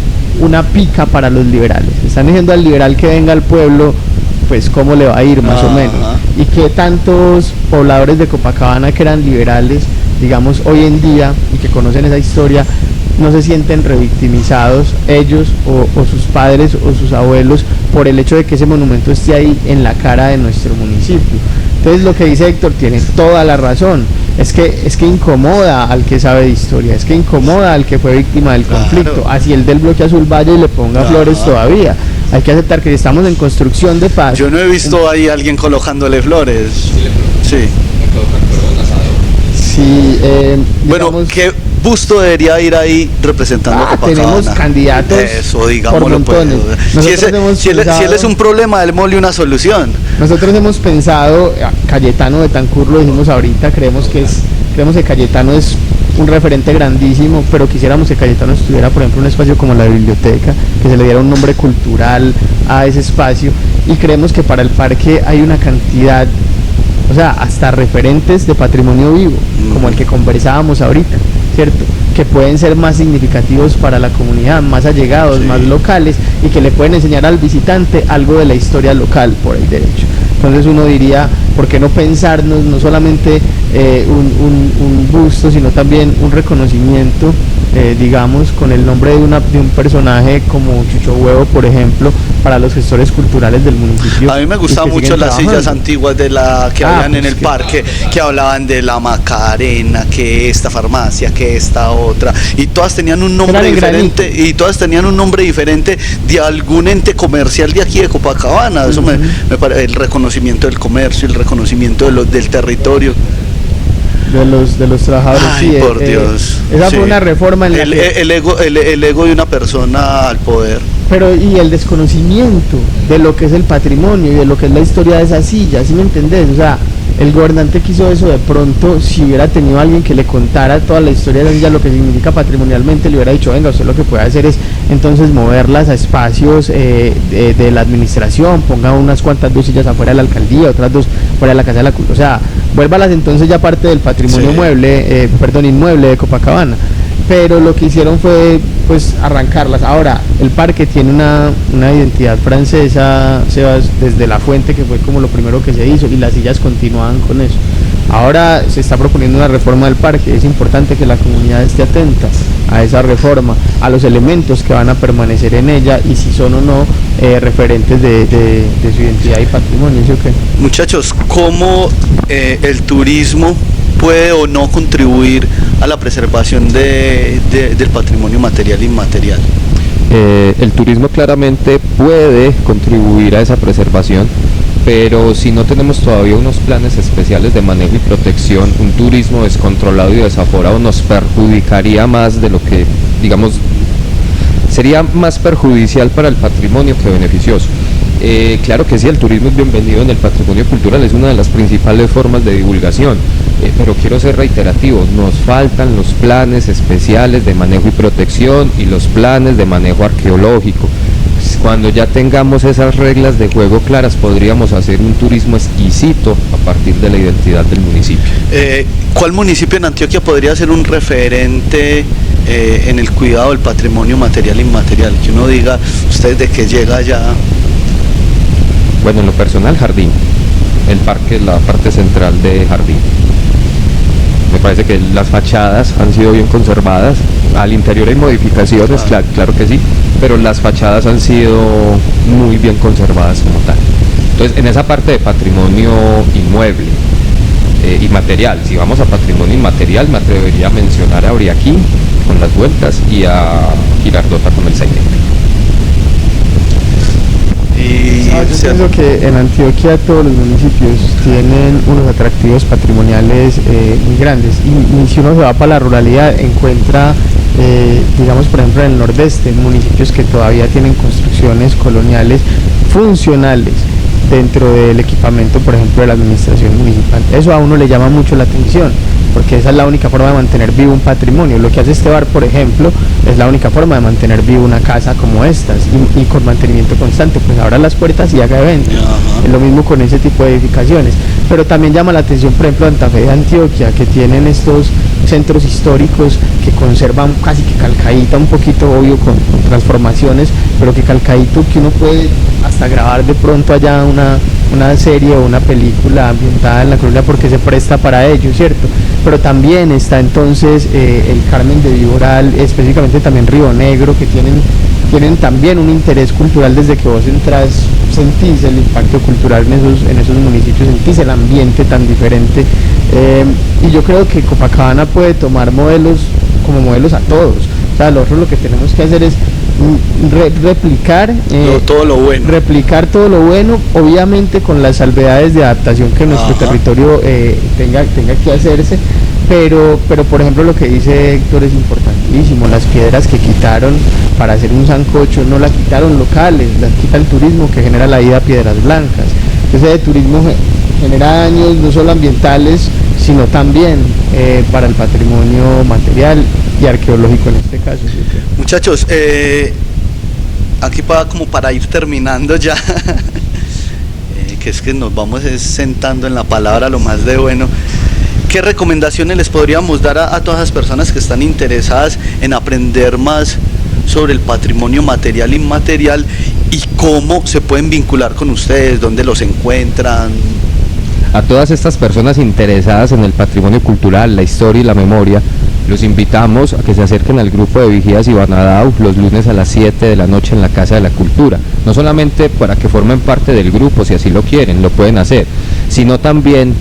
una pica para los liberales, están diciendo al liberal que venga al pueblo, pues cómo le va a ir más o menos, y que tantos pobladores de Copacabana que eran liberales, digamos hoy en día, y que conocen esa historia, no se sienten revictimizados ellos o sus padres o sus abuelos por el hecho de que ese monumento esté ahí en la cara de nuestro municipio. Entonces lo que dice Héctor tiene toda la razón, es que incomoda al que sabe de historia, es que incomoda al que fue víctima del conflicto, así el del bloque azul vaya y le ponga flores todavía. Hay que aceptar que estamos en construcción de paz. Yo no he visto ahí a alguien colocándole flores. Sí. Sí, Bueno, digamos, ¿qué busto debería ir ahí representando a Copacabana? tenemos candidatos Eso, digámoslo, por pues. montones. Si él es un problema, démosle una solución. Nosotros hemos pensado, Cayetano Betancur lo dijimos ahorita, creemos que Cayetano es un referente grandísimo, pero quisiéramos que Cayetano estuviera, por ejemplo, en un espacio como la biblioteca, que se le diera un nombre cultural a ese espacio, y creemos que para el parque hay una cantidad, o sea, hasta referentes de patrimonio vivo, como el que conversábamos ahorita, ¿cierto? Que pueden ser más significativos para la comunidad, más allegados, más locales, y que le pueden enseñar al visitante algo de la historia local por el derecho. Entonces uno diría, ¿por qué no pensarnos no solamente un busto, sino también un reconocimiento, digamos, con el nombre de un personaje como Chucho Huevo, por ejemplo, para los gestores culturales del municipio? A mí me gustan mucho las sillas antiguas de que habían en el parque, que hablaban de la Macarena, que esta farmacia, que esta otra, y todas tenían un nombre diferente, de algún ente comercial de aquí de Copacabana. Eso me parece, el reconocimiento del comercio, el reconocimiento del territorio. De los trabajadores. Ay, sí, por Dios. Esa Sí. fue una reforma en la que... el ego de una persona al poder. Pero y el desconocimiento de lo que es el patrimonio y de lo que es la historia de esa silla, ¿sí me entendés? O sea, el gobernante quiso eso de pronto, si hubiera tenido alguien que le contara toda la historia de esa silla, lo que significa patrimonialmente, le hubiera dicho, venga, usted lo que puede hacer es entonces moverlas a espacios de la administración, ponga unas cuantas 2 sillas afuera de la alcaldía, otras 2 fuera de la Casa de la Cultura, o sea, vuélvalas entonces ya parte del patrimonio inmueble de Copacabana. Pero lo que hicieron fue pues arrancarlas. Ahora, el parque tiene una identidad francesa, Sebas, desde la fuente, que fue como lo primero que se hizo, y las sillas continúan con eso. Ahora se está proponiendo una reforma del parque, es importante que la comunidad esté atenta a esa reforma, a los elementos que van a permanecer en ella y si son o no referentes de su identidad y patrimonio. ¿Sí o qué? Muchachos, ¿cómo el turismo puede o no contribuir a la preservación del patrimonio material e inmaterial? El turismo claramente puede contribuir a esa preservación, pero si no tenemos todavía unos planes especiales de manejo y protección, un turismo descontrolado y desaforado nos perjudicaría más de lo que, digamos, sería más perjudicial para el patrimonio que beneficioso. Claro que sí, el turismo es bienvenido en el patrimonio cultural, es una de las principales formas de divulgación, pero quiero ser reiterativo, nos faltan los planes especiales de manejo y protección y los planes de manejo arqueológico. Cuando ya tengamos esas reglas de juego claras, podríamos hacer un turismo exquisito a partir de la identidad del municipio. ¿Cuál municipio en Antioquia podría ser un referente en el cuidado del patrimonio material e inmaterial? Que uno diga, usted de que llega ya. Bueno, en lo personal, Jardín, el parque, la parte central de Jardín. Me parece que las fachadas han sido bien conservadas. Al interior hay modificaciones, claro que sí, pero las fachadas han sido muy bien conservadas como tal. Entonces, en esa parte de patrimonio inmueble y material, si vamos a patrimonio inmaterial, me atrevería a mencionar a Briaquín con las vueltas y a Girardota con el sainete. Yo pienso que en Antioquia todos los municipios tienen unos atractivos patrimoniales muy grandes, y si uno se va para la ruralidad encuentra, digamos por ejemplo en el nordeste, municipios que todavía tienen construcciones coloniales funcionales dentro del equipamiento, por ejemplo, de la administración municipal. Eso a uno le llama mucho la atención, porque esa es la única forma de mantener vivo un patrimonio. Lo que hace este bar, por ejemplo, es la única forma de mantener vivo una casa como estas, y con mantenimiento constante, pues abra las puertas y haga eventos. Es lo mismo con ese tipo de edificaciones. Pero también llama la atención, por ejemplo, Santa Fe de Antioquia, que tienen estos centros históricos que conservan casi que calcadita, un poquito obvio con transformaciones, pero que calcadito, que uno puede hasta grabar de pronto allá una serie o una película ambientada en la colonia, porque se presta para ello, ¿cierto? Pero también está entonces el Carmen de Viboral, específicamente también Río Negro, que tienen también un interés cultural. Desde que vos entras sentís el impacto cultural en esos municipios, sentís el ambiente tan diferente, y yo creo que Copacabana puede tomar modelos como modelos a todos. O sea, lo que tenemos que hacer es replicar todo lo bueno. Replicar todo lo bueno, obviamente con las salvedades de adaptación que nuestro territorio tenga que hacerse, pero por ejemplo lo que dice Héctor es importantísimo. Las piedras que quitaron para hacer un sancocho no las quitaron locales, las quita el turismo que genera la ida a Piedras Blancas. Entonces el turismo genera daños no solo ambientales, sino también para el patrimonio material y arqueológico en este caso. ¿Sí? Muchachos, aquí para ir terminando ya, que es que nos vamos sentando en la palabra lo más de bueno. ¿Qué recomendaciones les podríamos dar a todas las personas que están interesadas en aprender más sobre el patrimonio material e inmaterial, y cómo se pueden vincular con ustedes, dónde los encuentran? A todas estas personas interesadas en el patrimonio cultural, la historia y la memoria, los invitamos a que se acerquen al grupo de Vigías Ibanadao los lunes a las 7 de la noche en la Casa de la Cultura. No solamente para que formen parte del grupo, si así lo quieren, lo pueden hacer, sino también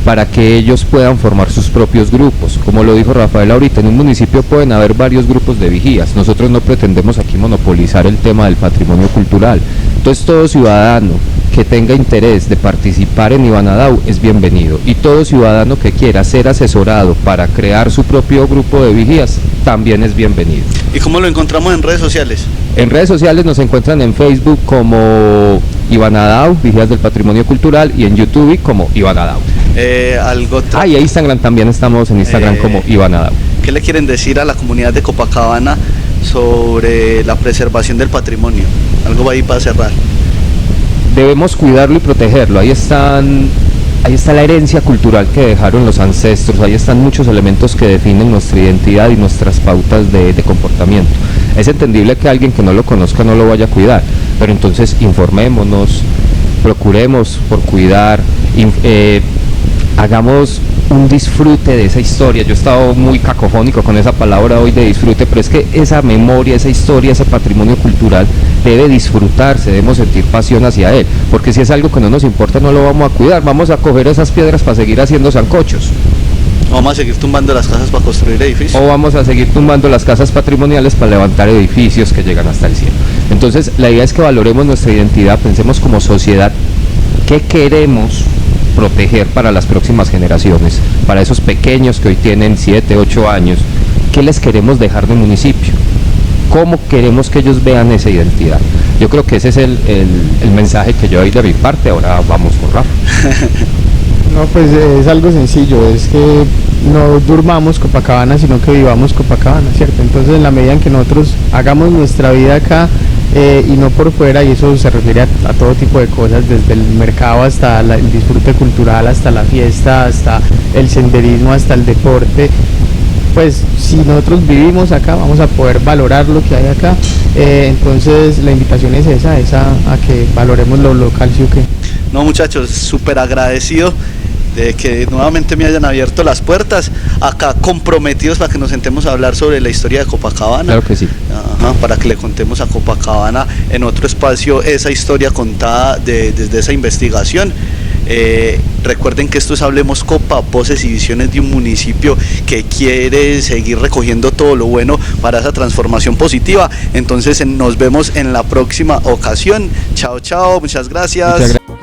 para que ellos puedan formar sus propios grupos. Como lo dijo Rafael ahorita, en un municipio pueden haber varios grupos de vigías. Nosotros no pretendemos aquí monopolizar el tema del patrimonio cultural. Entonces todo ciudadano que tenga interés de participar en Ibanadao es bienvenido, y todo ciudadano que quiera ser asesorado para crear su propio grupo de vigías también es bienvenido. ¿Y cómo lo encontramos en redes sociales? En redes sociales nos encuentran en Facebook como Ibanadao, Vigías del Patrimonio Cultural, y en YouTube como Ibanadao. Y a Instagram también estamos en Instagram como Ibanadao. ¿Qué le quieren decir a la comunidad de Copacabana sobre la preservación del patrimonio? Algo ahí para cerrar. Debemos cuidarlo y protegerlo. Ahí está la herencia cultural que dejaron los ancestros, ahí están muchos elementos que definen nuestra identidad y nuestras pautas de comportamiento. Es entendible que alguien que no lo conozca no lo vaya a cuidar, pero entonces informémonos, procuremos por cuidar, hagamos un disfrute de esa historia. Yo he estado muy cacofónico con esa palabra hoy de disfrute, pero es que esa memoria, esa historia, ese patrimonio cultural debe disfrutarse, debemos sentir pasión hacia él, porque si es algo que no nos importa no lo vamos a cuidar, vamos a coger esas piedras para seguir haciendo sancochos. Vamos a seguir tumbando las casas para construir edificios. O vamos a seguir tumbando las casas patrimoniales para levantar edificios que llegan hasta el cielo. Entonces la idea es que valoremos nuestra identidad, pensemos como sociedad qué queremos proteger para las próximas generaciones, para esos pequeños que hoy tienen 7, 8 años, ¿qué les queremos dejar del municipio? ¿Cómo queremos que ellos vean esa identidad? Yo creo que ese es el mensaje que yo doy de mi parte. Ahora vamos con Rafa. No, pues es algo sencillo, es que no durmamos Copacabana, sino que vivamos Copacabana, ¿cierto? Entonces en la medida en que nosotros hagamos nuestra vida acá, y no por fuera, y eso se refiere a todo tipo de cosas, desde el mercado hasta el disfrute cultural, hasta la fiesta, hasta el senderismo, hasta el deporte. Pues si nosotros vivimos acá, vamos a poder valorar lo que hay acá. Entonces la invitación es esa a que valoremos lo local, ¿sí o qué? No, muchachos, súper agradecido de que nuevamente me hayan abierto las puertas, acá comprometidos para que nos sentemos a hablar sobre la historia de Copacabana. Claro que sí. Ajá, para que le contemos a Copacabana en otro espacio esa historia contada desde esa investigación. Recuerden que esto es Hablemos Copa, voces y visiones de un municipio que quiere seguir recogiendo todo lo bueno para esa transformación positiva. Entonces nos vemos en la próxima ocasión. Chao, chao, muchas gracias. Muchas gracias.